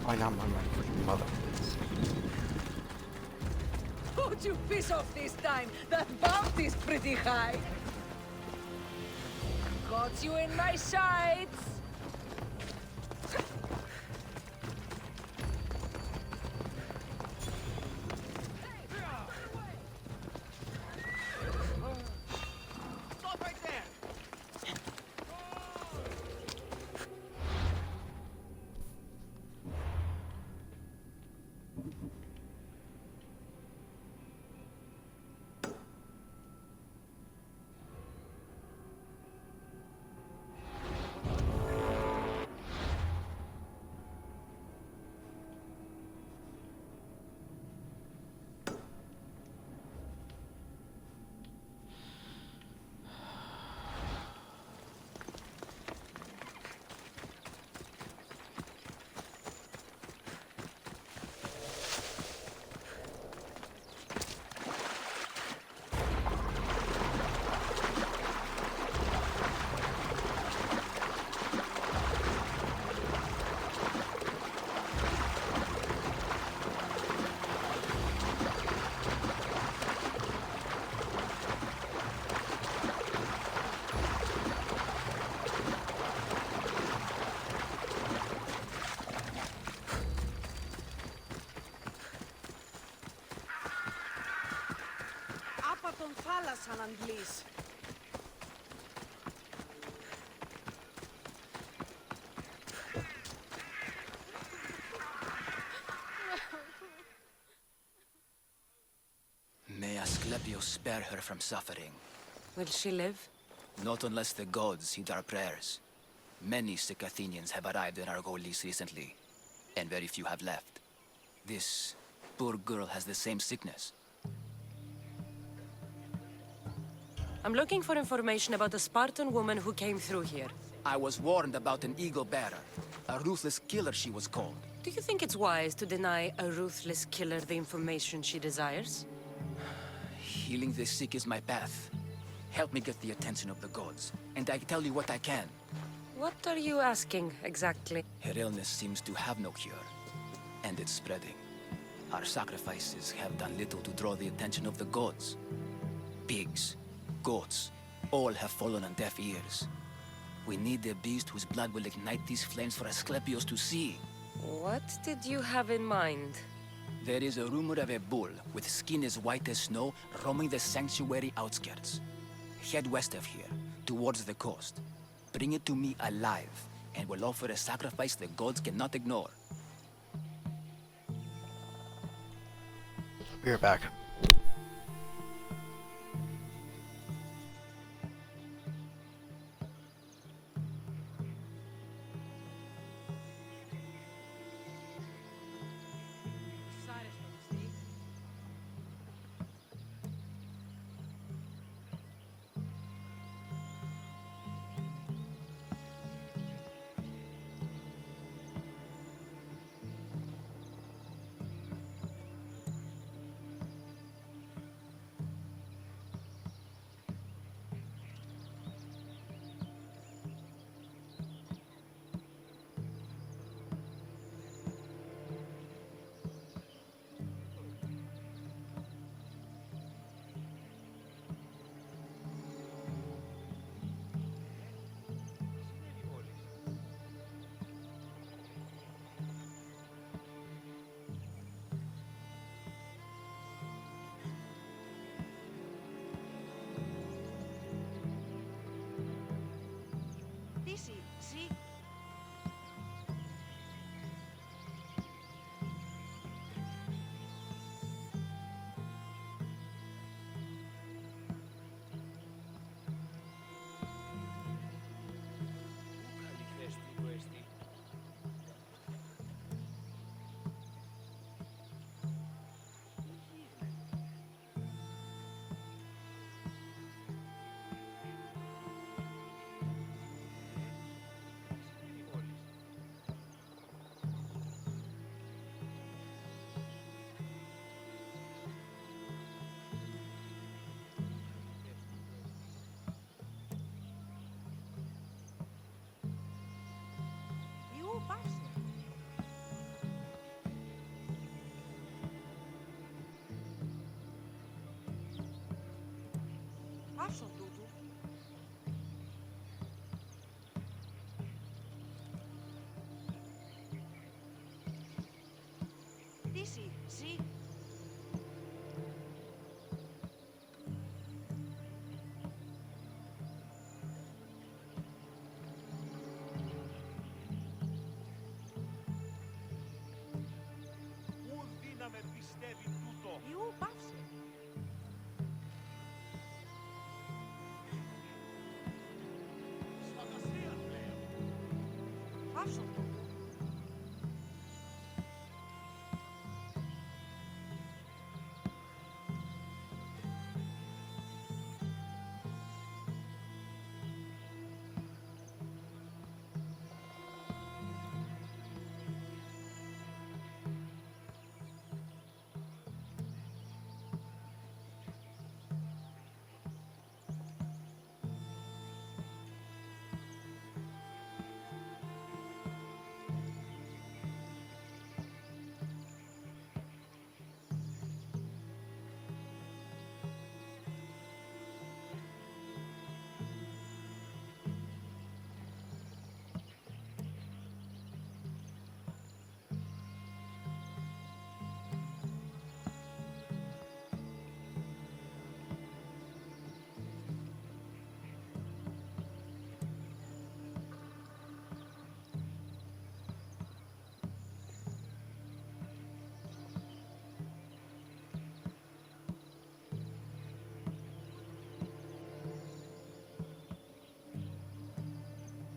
S5: Why not my freaking mother, please?
S17: Would you piss off this time? That bounty's pretty high. Got you in my sights.
S10: Stop right there!
S9: Από τον θάλασσαν, Αγγλής.
S10: May Asclepius spare her from suffering.
S1: Will she live?
S10: Not unless the gods heed our prayers. Many sick Athenians have arrived in Argolis recently, and very few have left. This poor girl has the same sickness.
S1: I'm looking for information about a Spartan woman who came through here.
S10: I was warned about an eagle bearer. A ruthless killer, she was called.
S1: Do you think it's wise to deny a ruthless killer the information she desires?
S10: Healing the sick is my path. Help me get the attention of the gods, and I tell you what I can.
S1: What are you asking, exactly?
S10: Her illness seems to have no cure, and it's spreading. Our sacrifices have done little to draw the attention of the gods. Pigs, goats, all have fallen on deaf ears. We need a beast whose blood will ignite these flames for Asclepius to see.
S1: What did you have in mind?
S10: There is a rumor of a bull with skin as white as snow roaming the sanctuary outskirts. Head west of here, towards the coast. Bring it to me alive, and we'll offer a sacrifice the gods cannot ignore.
S5: Be right back.
S17: You πάψε. Πάψον τούτου.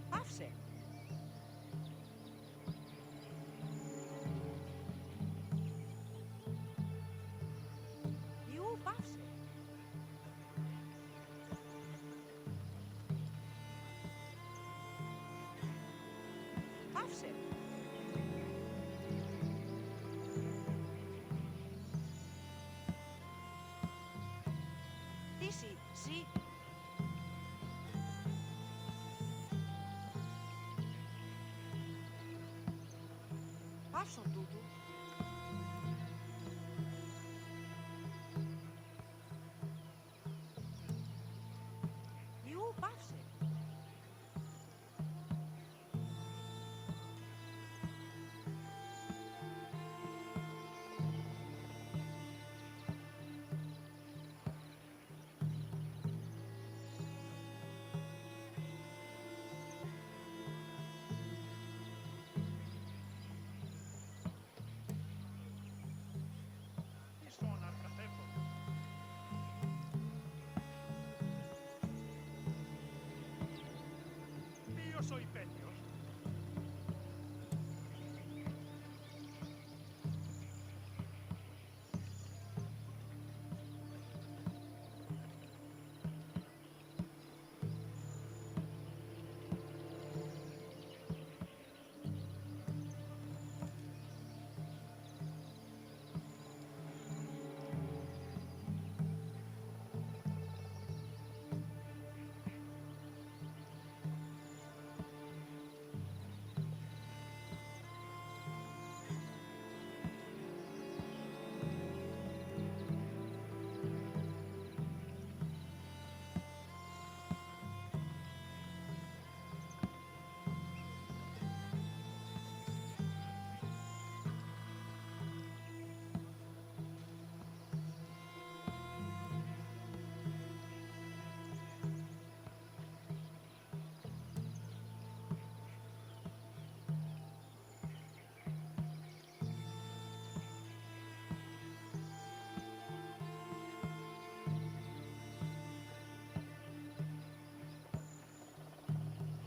S17: Πάψε. You πάψε. Πάψε. Δύση, ζη. Πάψον τούτου. You πάψε.
S13: Ποιος ο υπέτειος?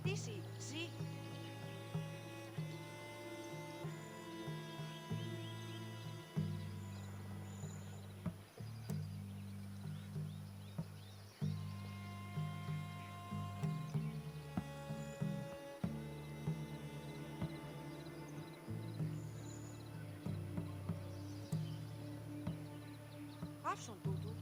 S17: Δύση, ζη. Πάψον τούτου.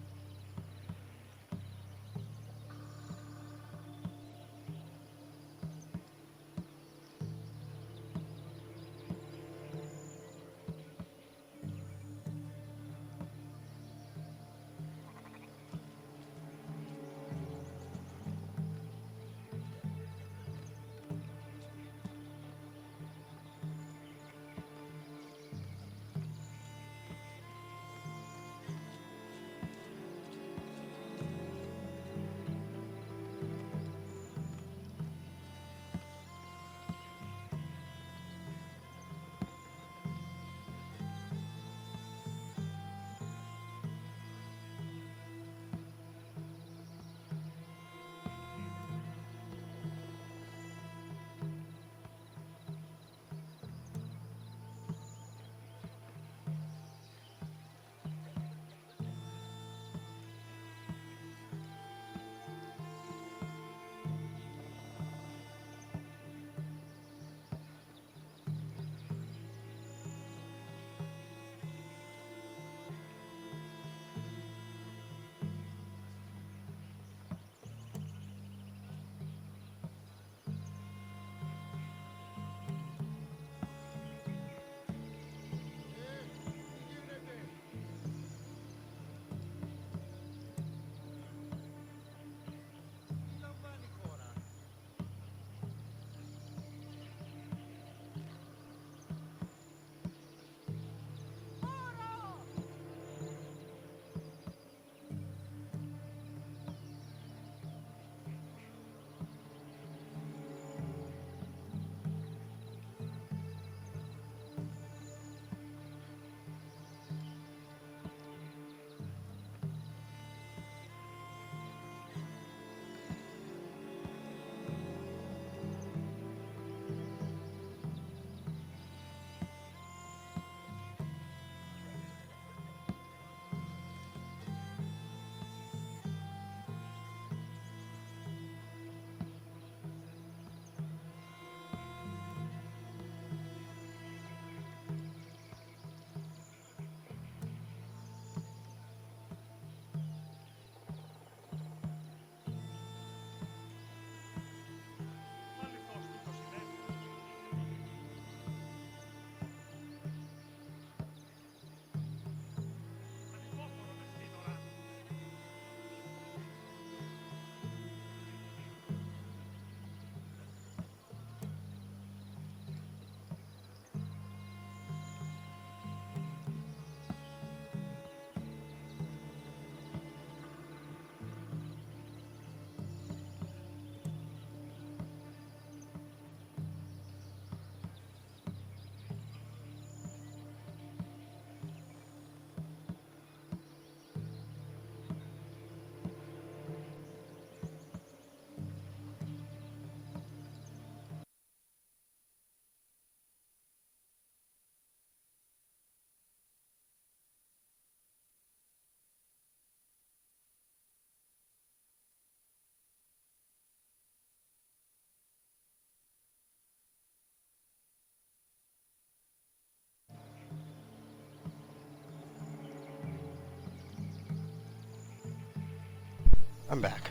S5: I'm back.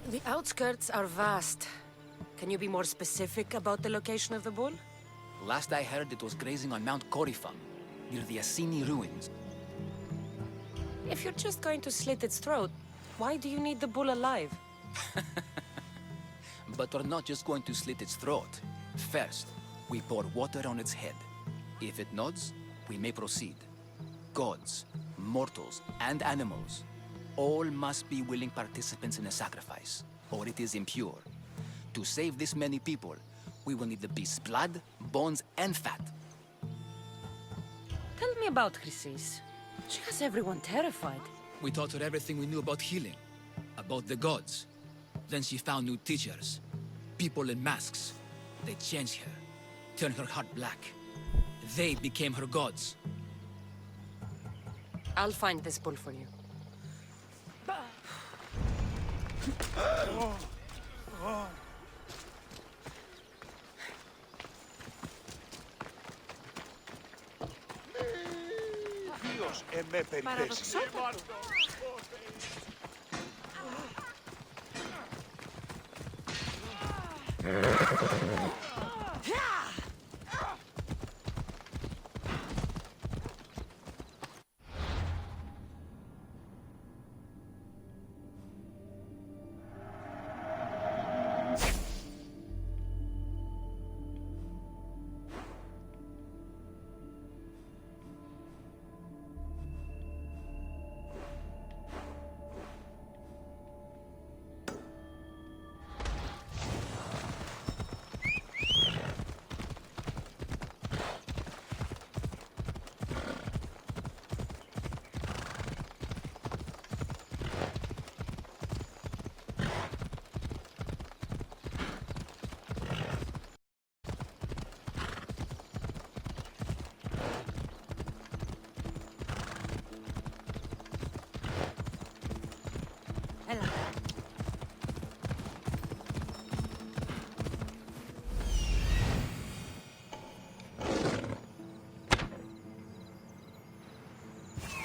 S1: The outskirts are vast. Can you be more specific about the location of the bull?
S10: Last I heard, it was grazing on Mount Korifa, near the Assini ruins.
S1: If you're just going to slit its throat, why do you need the bull alive?
S10: But we're not just going to slit its throat. First, we pour water on its head. If it nods, we may proceed. Gods, mortals, and animals, all must be willing participants in the sacrifice, or it is impure. To save this many people, we will need the beast's blood, bones, and fat.
S1: Tell me about Chrysis. She has everyone terrified.
S10: We taught her everything we knew about healing, about the gods. Then she found new teachers, people in masks. They changed her, turned her heart black. They became her gods.
S1: I'll find this bull for you.
S13: Dios me perpesi.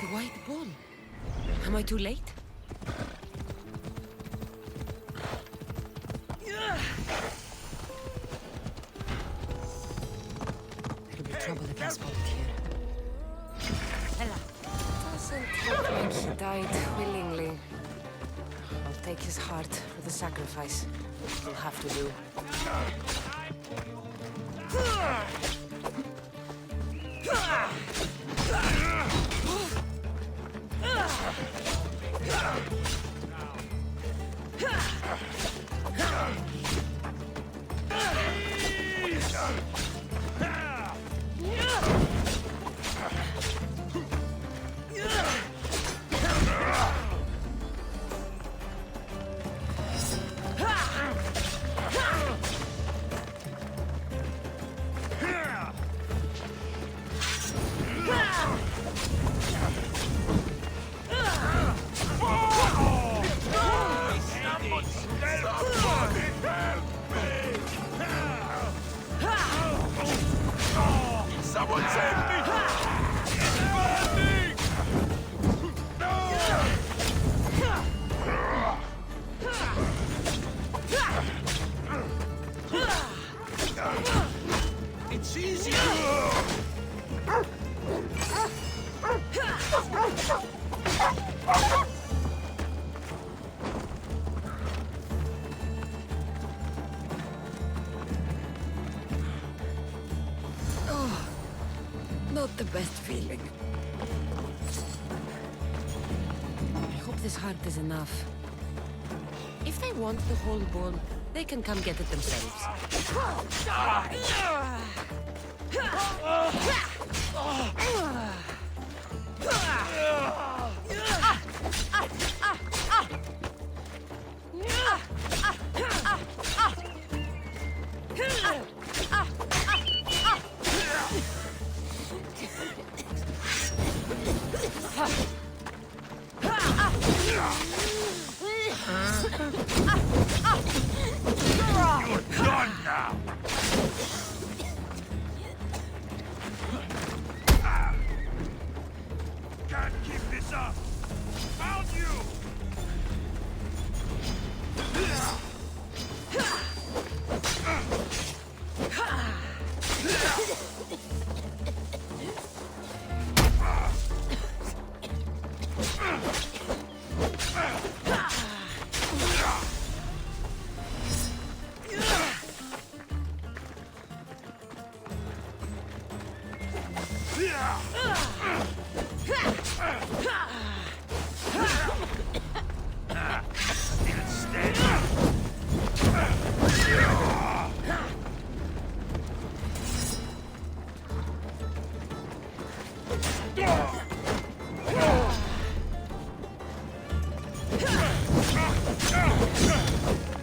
S1: The white bull. Am I too late? There'll be trouble if I spot it here. Doesn't look like he died willingly. I'll take his heart for the sacrifice. He'll have to do.
S13: Someone save me!
S7: It's easy.
S1: Not the best feeling. I hope this heart is enough. If they want the whole bull, they can come get it themselves.
S13: You're done now!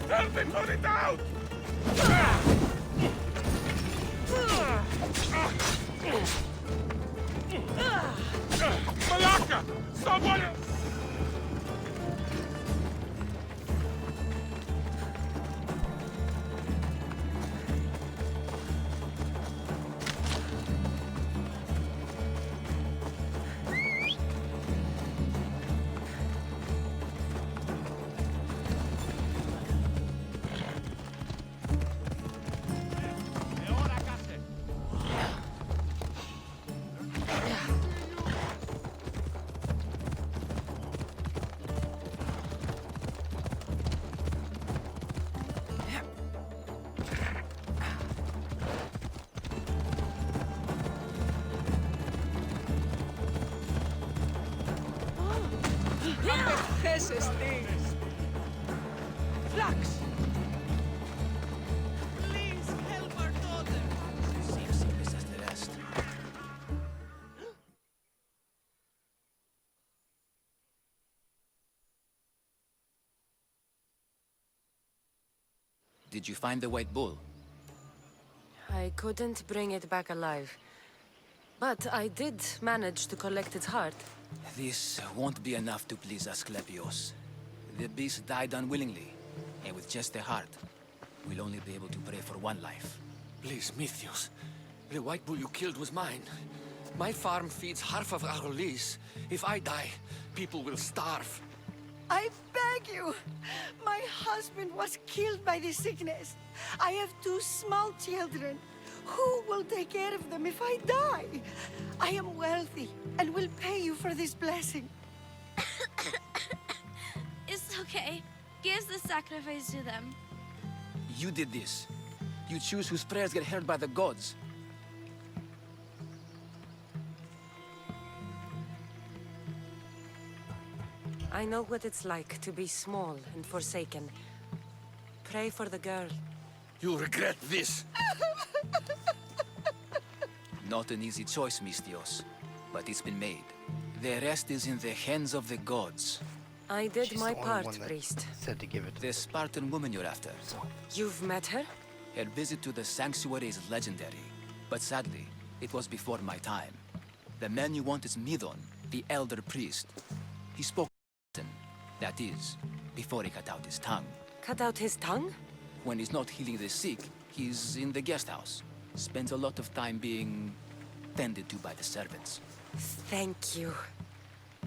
S13: Help me put it out! Malaka! Someone!
S17: Apetece thing. Flux! Please help our daughter.
S10: Same sickness as the rest. Did you find the white bull?
S1: I couldn't bring it back alive. But I did manage to collect its heart.
S10: This won't be enough to please Asclepios. The beast died unwillingly, and with just a heart, we'll only be able to pray for one life.
S18: Please, Mythios. The white bull you killed was mine. My farm feeds half of Arolis. If I die, people will starve.
S19: I beg you! My husband was killed by this sickness. I have 2 small children. Who will take care of them if I die? I am wealthy and will pay you for this blessing.
S20: It's okay. Give the sacrifice to them.
S10: You did this. You choose whose prayers get heard by the gods.
S1: I know what it's like to be small and forsaken. Pray for the girl.
S18: You'll regret this.
S10: Not an easy choice, Mystios, but it's been made. The rest is in the hands of the gods.
S1: I did
S5: She's
S1: my
S5: the only
S1: part,
S5: one that
S1: priest.
S5: said to give it to
S10: The Spartan woman you're after.
S1: You've met her?
S10: Her visit to the sanctuary is legendary, but sadly, it was before my time. The man you want is Midon, the elder priest. He spoke Latin, that is, before he cut out his tongue.
S1: Cut out his tongue?
S10: When he's not healing the sick, he's in the guest house. Spends a lot of time being tended to by the servants.
S1: Thank you.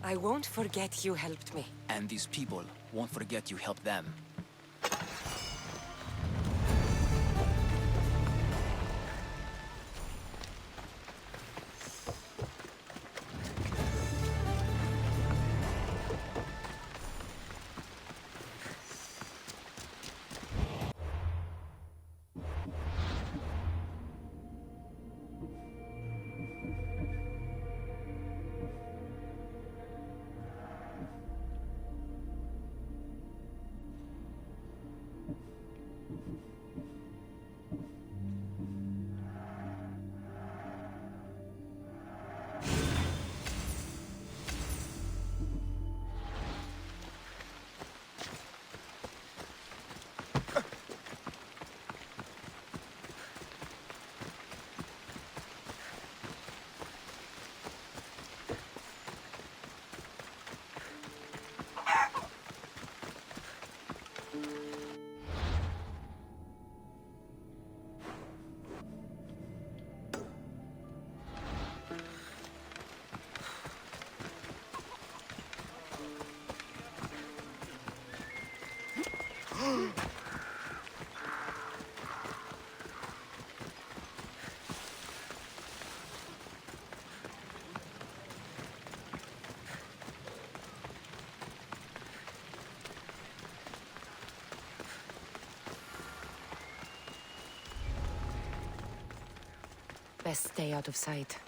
S1: I won't forget you helped me.
S10: And these people won't forget you helped them.
S1: Best stay out of sight.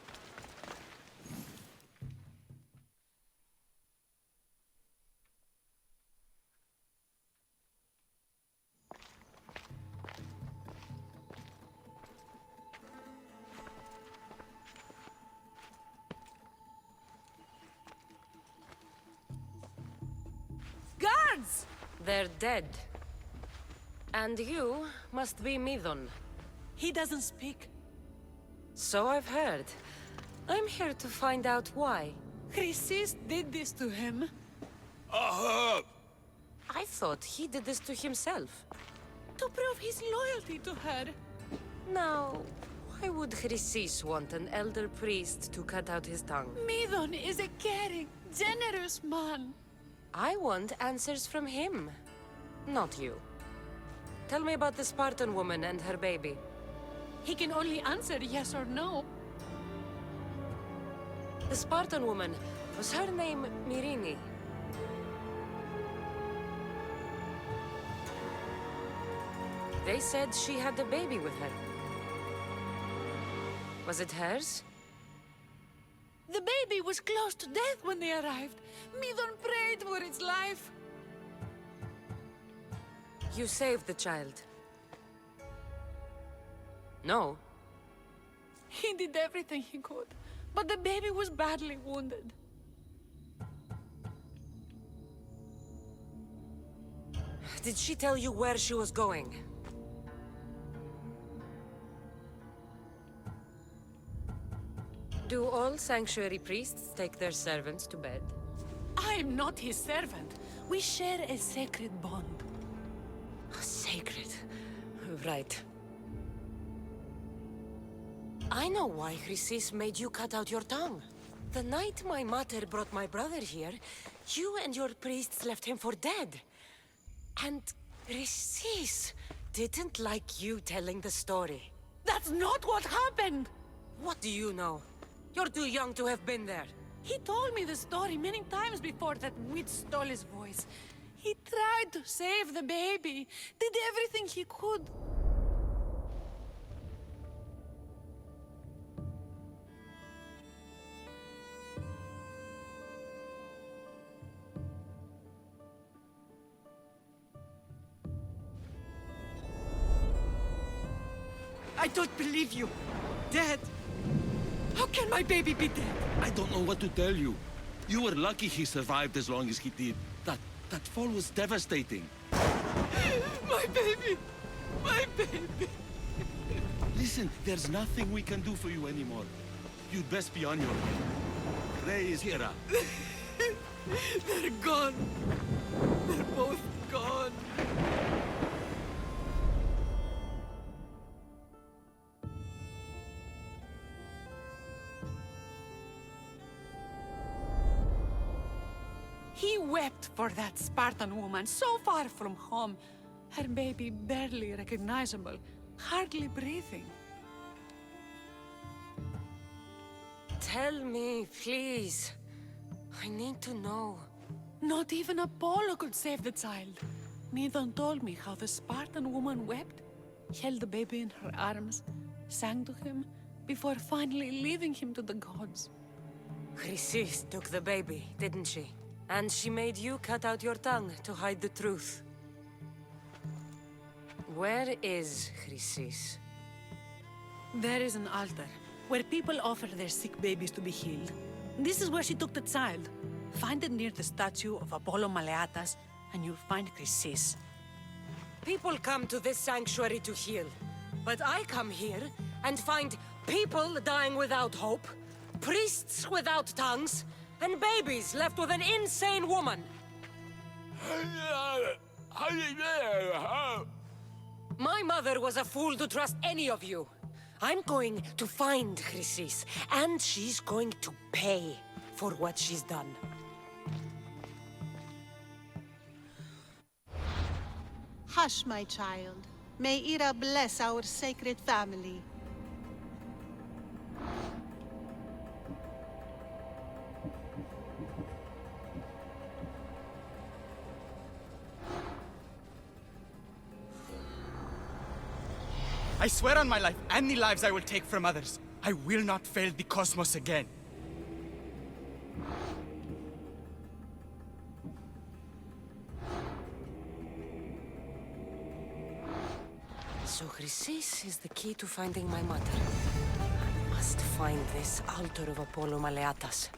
S1: They're dead. And you must be Midon.
S17: He doesn't speak.
S1: So I've heard. I'm here to find out why.
S17: Chrysis did this to him.
S1: I thought he did this to himself.
S17: To prove his loyalty to her.
S1: Now, why would Chrysis want an elder priest to cut out his tongue?
S17: Midon is a caring, generous man.
S1: I want answers from him, not you. Tell me about the Spartan woman and her baby.
S17: He can only answer yes or no.
S1: The Spartan woman, was her name Myrine? They said she had a baby with her. Was it hers?
S17: The baby was close to death when they arrived. Midon prayed for its life.
S1: You saved the child. No.
S17: He did everything he could, but the baby was badly wounded.
S1: Did she tell you where she was going? Do all sanctuary priests take their servants to bed?
S17: I'm not his servant. We share a sacred bond.
S1: Sacred. Right. I know why Chrysis made you cut out your tongue. The night my mater brought my brother here, you and your priests left him for dead. And Chrysis didn't like you telling the story.
S17: That's not what happened!
S1: What do you know? You're too young to have been there.
S17: He told me the story many times before that witch stole his voice. He tried to save the baby, did everything he could.
S10: I don't believe you. Dead? How can my baby be dead?
S21: I don't know what to tell you. You were lucky he survived as long as he did. That fall was devastating.
S10: My baby! My baby!
S21: Listen, there's nothing we can do for you anymore. You'd best be on your way. Praise Hera.
S10: They're gone. They're both gone.
S17: He wept for that Spartan woman so far from home. Her baby barely recognizable, hardly breathing.
S1: Tell me, please. I need to know.
S17: Not even Apollo could save the child. Midon told me how the Spartan woman wept, held the baby in her arms, sang to him, before finally leaving him to the gods.
S1: Chrysis took the baby, didn't she? And she made you cut out your tongue to hide the truth. Where is Chrysis?
S17: There is an altar, where people offer their sick babies to be healed. This is where she took the child. Find it near the statue of Apollo Maleatas, and you'll find Chrysis.
S1: People come to this sanctuary to heal. But I come here and find people dying without hope, priests without tongues, and babies left with an insane woman. My mother was a fool to trust any of you. I'm going to find Chrysis, and she's going to pay for what she's done.
S9: Hush, my child. May Ira bless our sacred family.
S16: I swear on my life and the lives I will take from others, I will not fail the cosmos again.
S1: So Chrysis is the key to finding my mother. I must find this altar of Apollo Maleatas.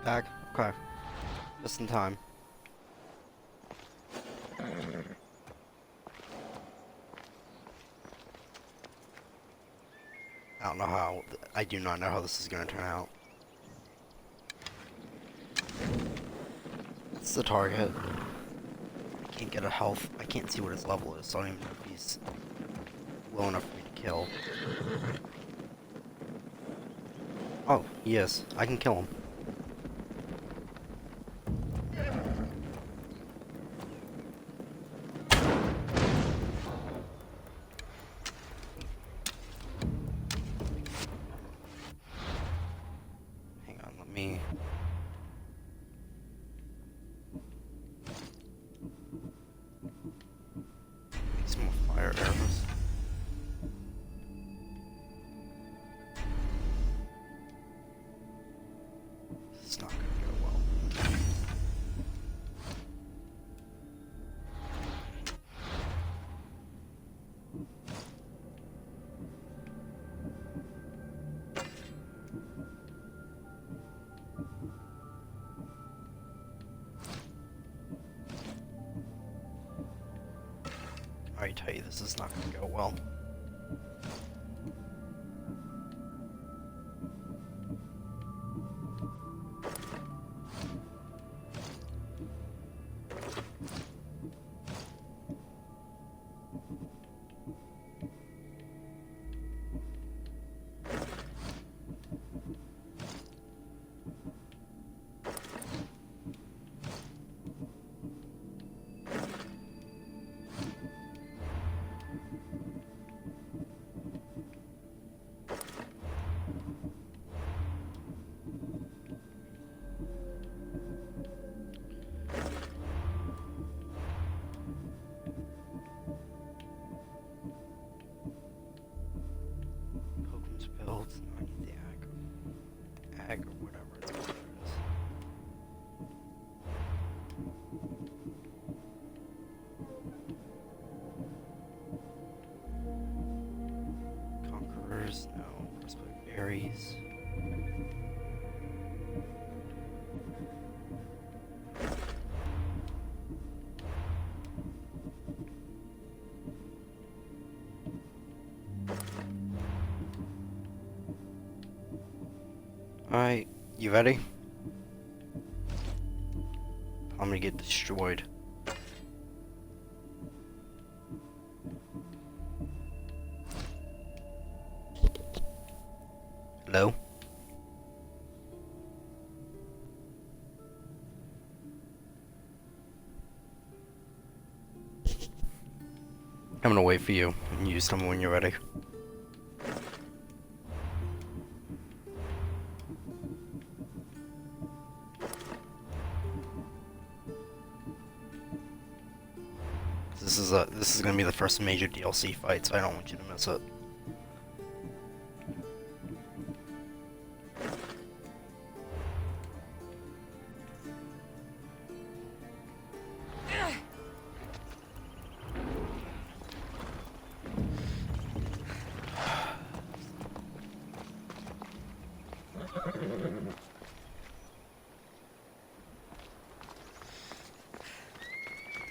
S5: Back? Okay. Just in time. I don't know how. I do not know how this is going to turn out. It's the target. I can't get a health. I can't see what his level is, so I don't even know if he's low enough for me to kill. Oh, he is. I can kill him. Hang on, let me... make some more fire arrows. It's not gonna go well. I tell you, this is not gonna go well. flowers? No. Rosebud berries. Alright, you ready? I'm gonna get destroyed. Hello? I'm gonna wait for you and use them when you're ready. This is gonna be the first major DLC fight, so I don't want you to miss it.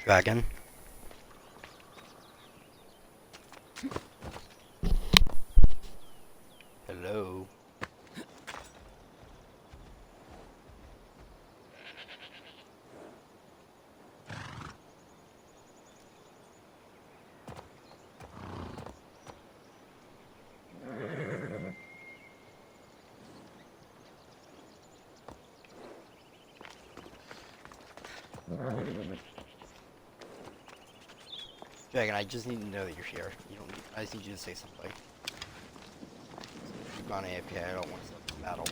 S5: Dragon. Hello. Dragon, I just need to know that you're here. You don't. I just need you to say something. If you've gone AFK, I don't want to start the battle.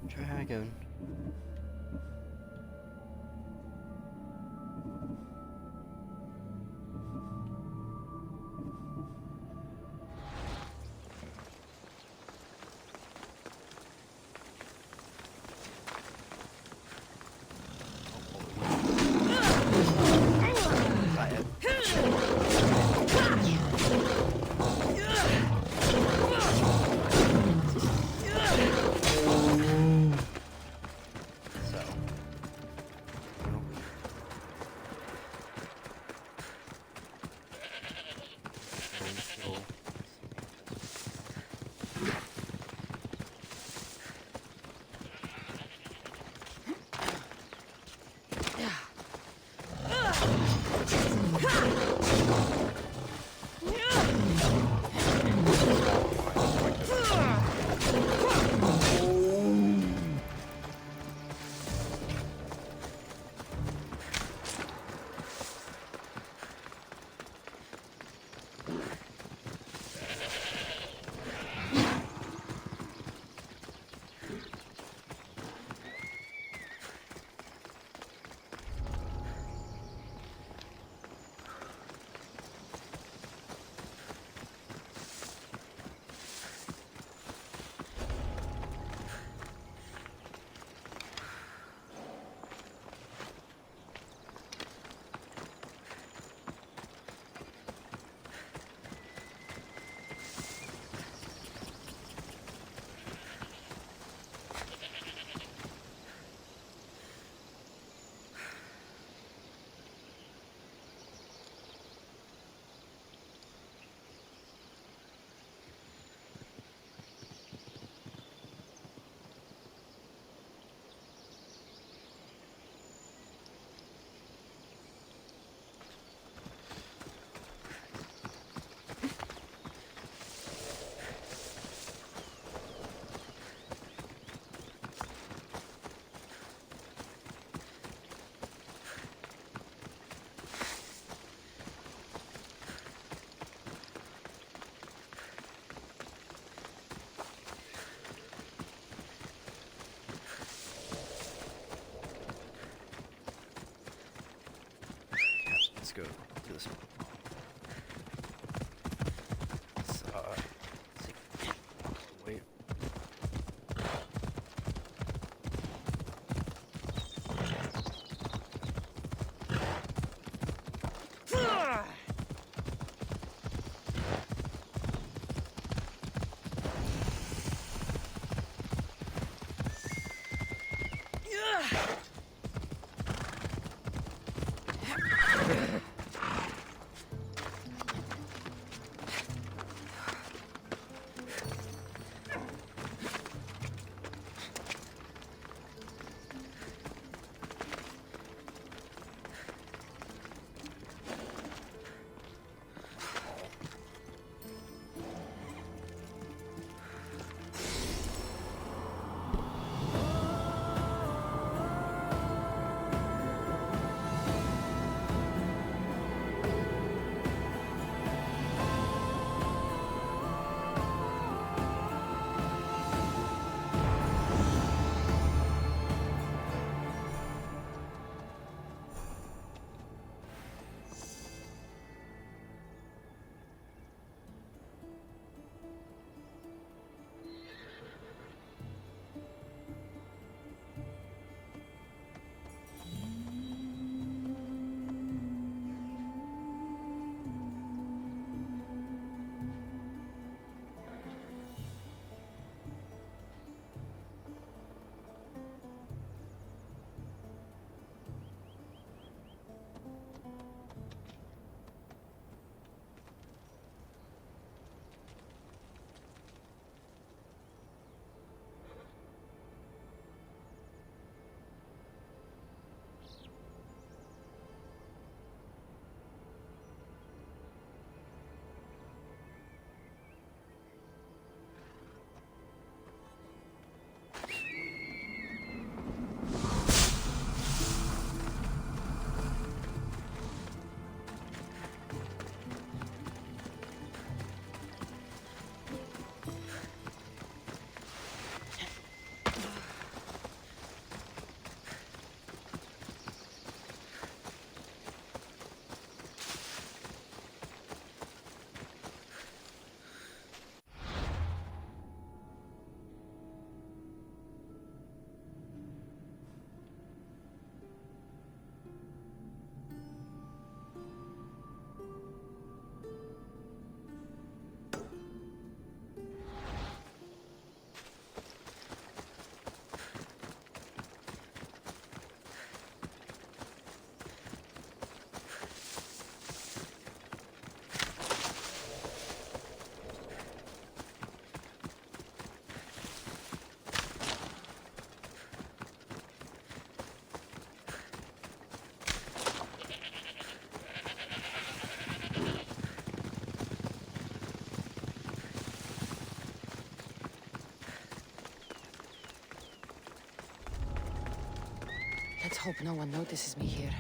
S5: Dragon. Let's go to this one. Wait.
S1: hope no one notices me here.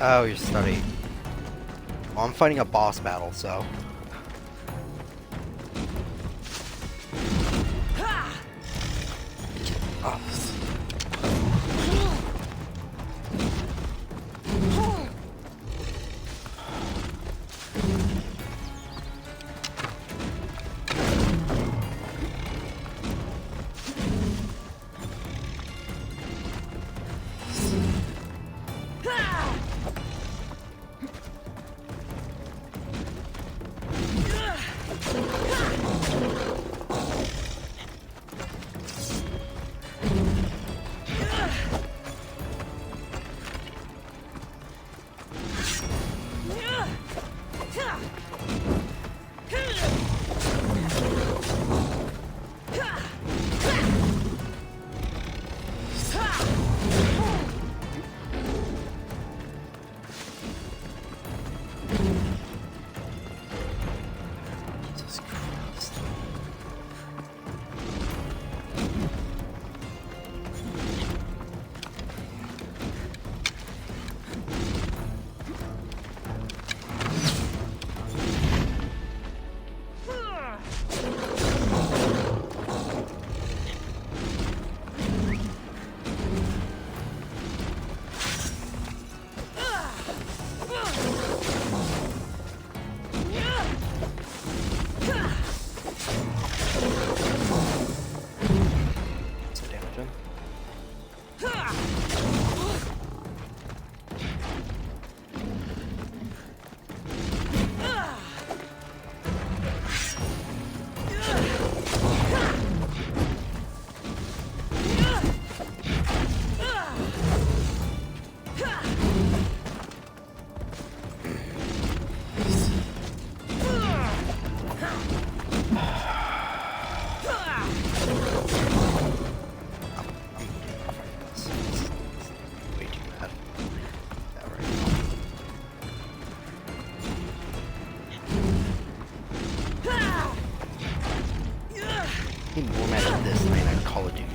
S5: Oh, you're studying. Well, I'm fighting a boss battle, so. Oh. I'm more mad at this than at Call of Duty.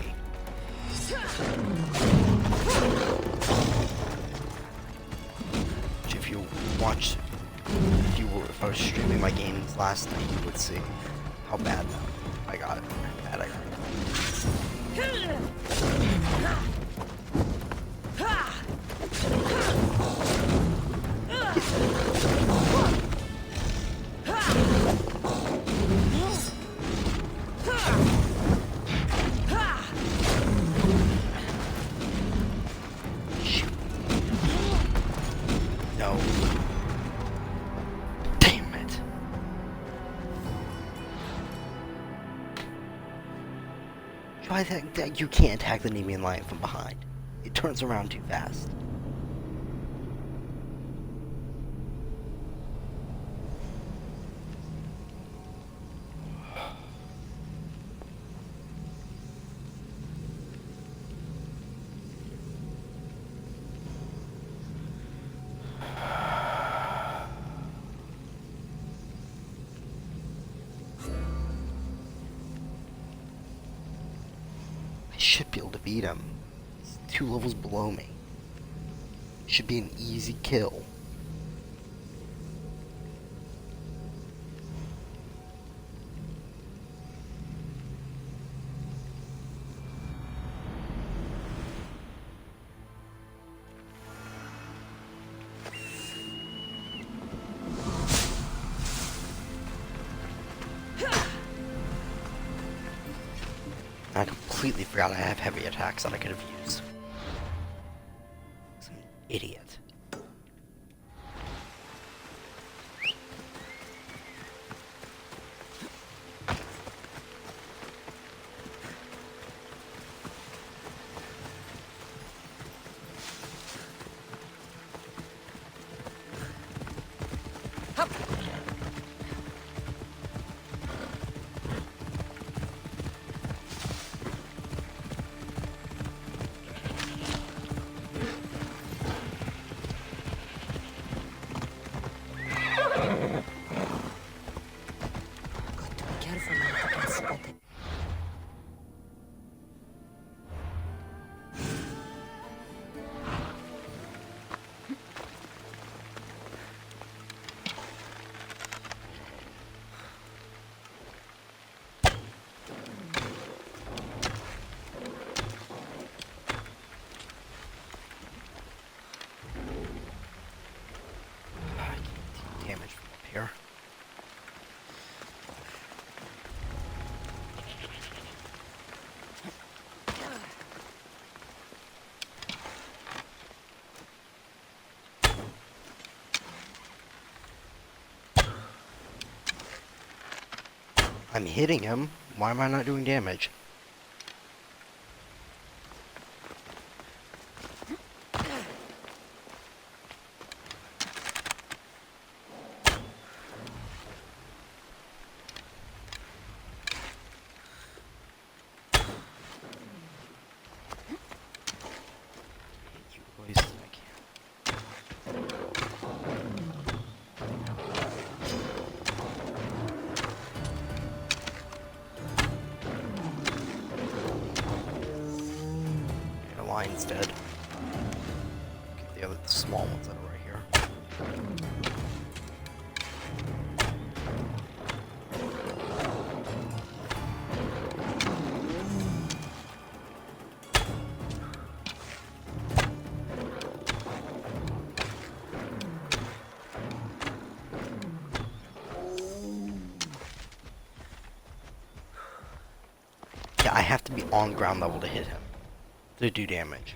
S5: Which if you watched, if I was streaming my games last night, you would see how bad I got it. How bad I got it. No. Damn it. Try that you can't attack the Nemean lion from behind. It turns around too fast. I should be able to beat him. He's 2 levels below me. Should be an easy kill. I completely forgot I have heavy attacks that I could have used. Some idiot.
S1: Careful not to get spotted.
S5: Damage from up here. I'm hitting him. Why am I not doing damage? Lion's dead. Get the other small ones that are right here. Yeah, I have to be on ground level to hit him. to do damage.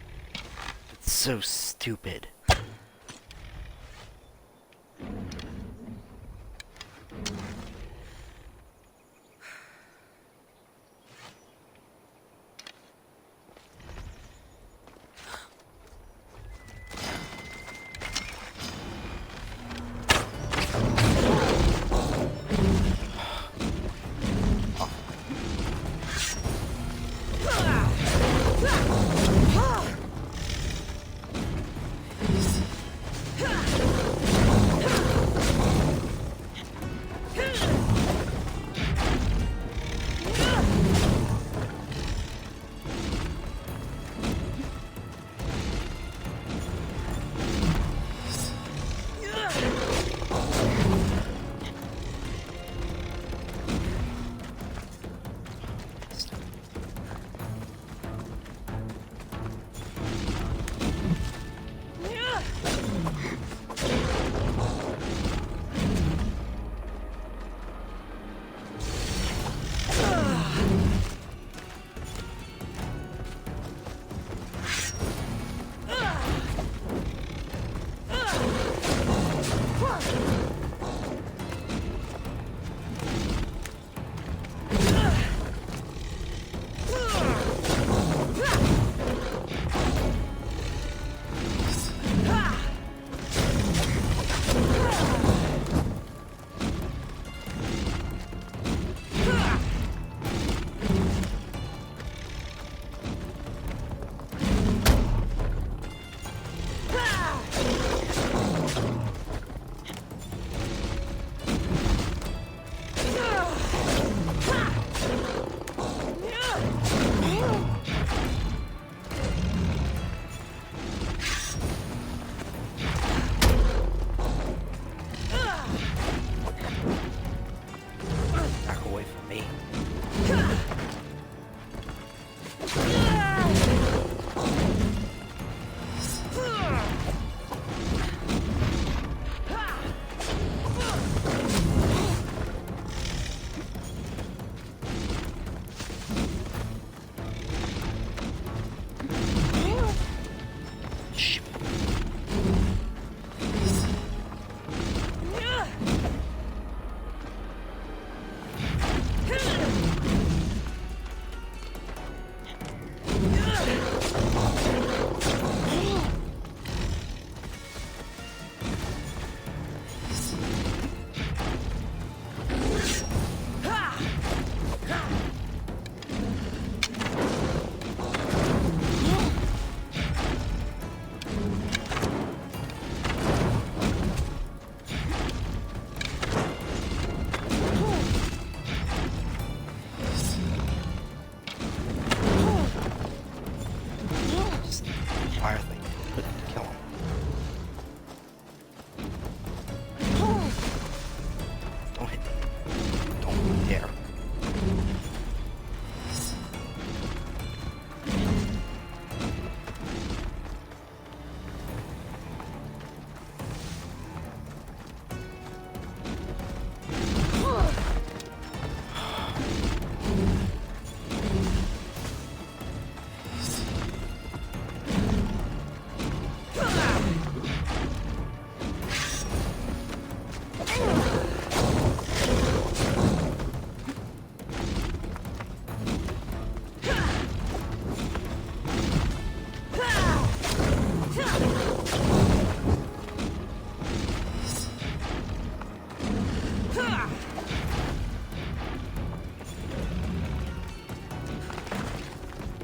S5: It's so stupid.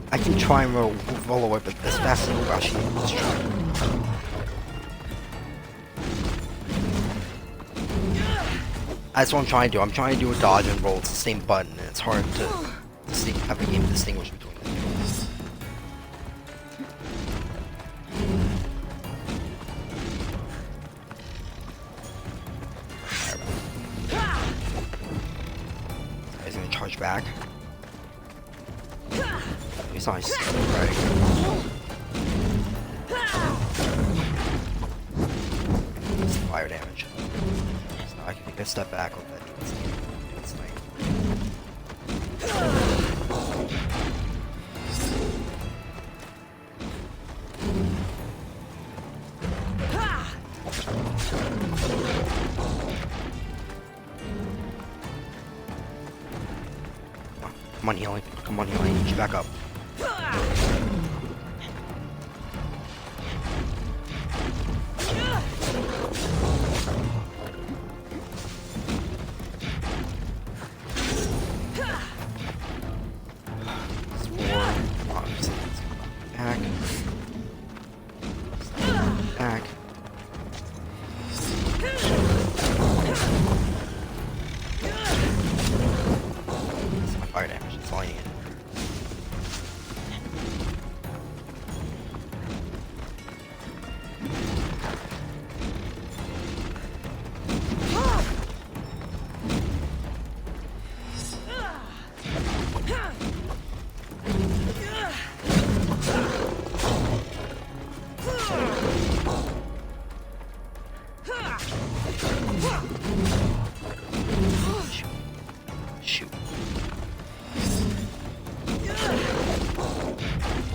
S5: I can try and roll away, but as fast as I actually let's try. That's what I'm trying to do. I'm trying to do a dodge and roll. It's the same button, and it's hard to have the game distinguish between the two. He's gonna charge back. He's nice. Right. Fire damage. So I can take a step back with that. Come on, healing. Come on, healing. I need you back up. Back. That's my fire damage. That's all I need. Shoot.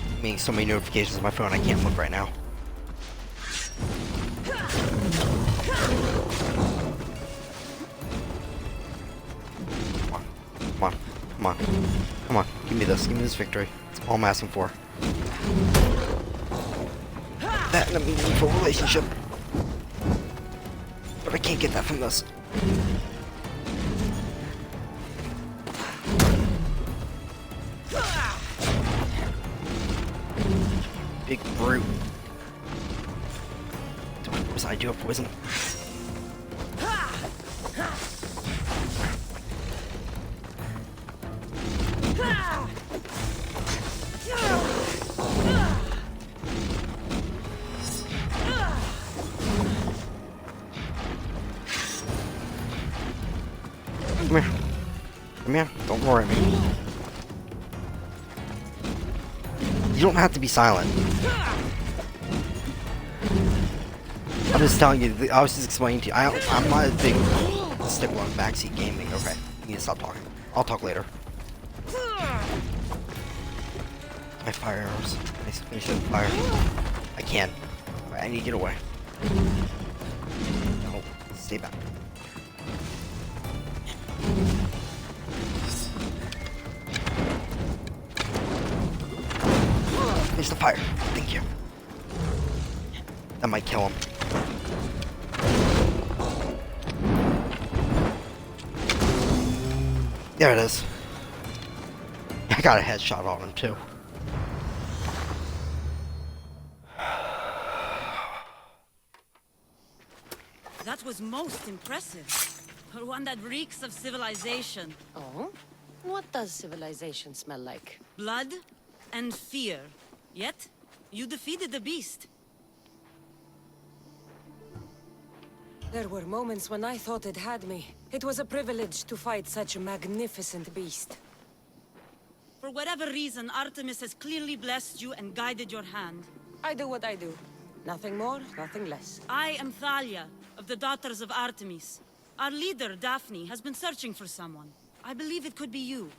S5: I'm getting so many notifications on my phone I can't look right now. Come on. Come on. Come on. Give me this. Give me this victory. That's all I'm asking for. That and a meaningful relationship. But I can't get that from this. Big brute. I do have poison. Come here. Come here. Don't worry me. You don't have to be silent. I'm just telling you, I was just explaining to you. I'm not a big stickler on backseat gaming. Okay, you need to stop talking. I'll talk later. My fire arrows. I finish the fire. I can. Alright, I need to get away. No, stay back. Finish the fire. Thank you. That might kill him. There it is. I got a headshot on him too.
S12: That was most impressive. One that reeks of civilization.
S1: Oh? What does civilization smell like?
S12: Blood and fear. Yet, you defeated the beast.
S1: There were moments when I thought it had me. It was a privilege to fight such a magnificent beast.
S12: For whatever reason, Artemis has clearly blessed you and guided your hand.
S1: I do what I do. Nothing more, nothing less.
S12: I am Thalia, of the Daughters of Artemis. Our leader, Daphne, has been searching for someone. I believe it could be you.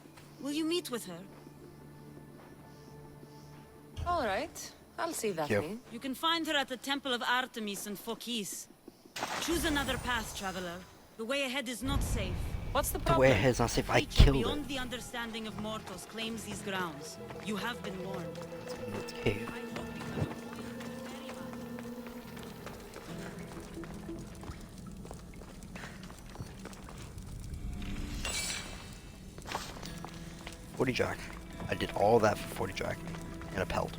S12: Will you meet with her?
S1: All right. I'll see Daphne.
S12: You can find her at the Temple of Artemis in Phokis. Choose another path, traveler. The way ahead is not safe.
S1: What's the
S5: problem? The way ahead is not safe. I killed it.
S12: Beyond the understanding of mortals claims these grounds. You have been warned.
S5: Okay. $40 jack. I did all that for $40 jack and a pelt.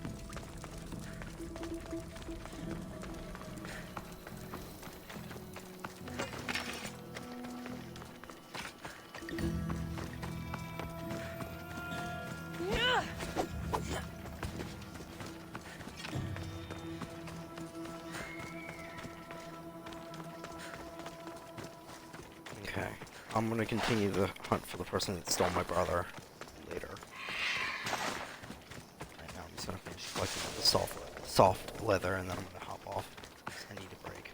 S5: Okay, I'm gonna continue the hunt for the person that stole my brother later. Right now I'm just gonna finish collecting the soft leather and then I'm gonna hop off. I need a break.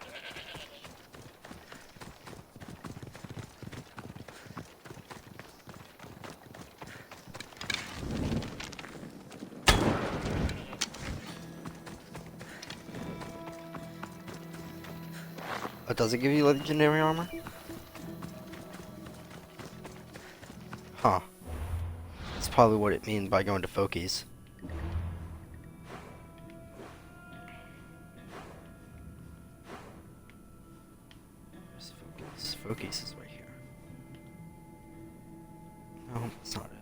S5: But does it give you legendary armor? Huh. That's probably what it means by going to Fokies. Where's Fokies? Fokies is right here. No, that's not it.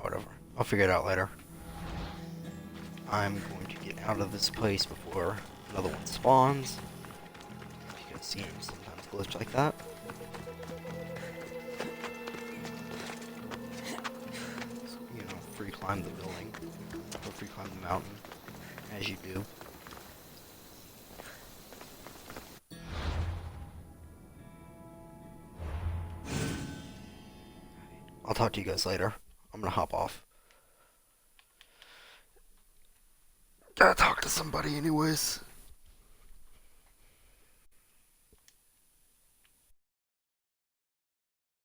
S5: Whatever. I'll figure it out later. I'm going to get out of this place before another one spawns. Because games sometimes glitch like that. So, you know, free climb the building. Or free climb the mountain. As you do. I'll talk to you guys later. I'm gonna hop off. Gotta talk to somebody anyways.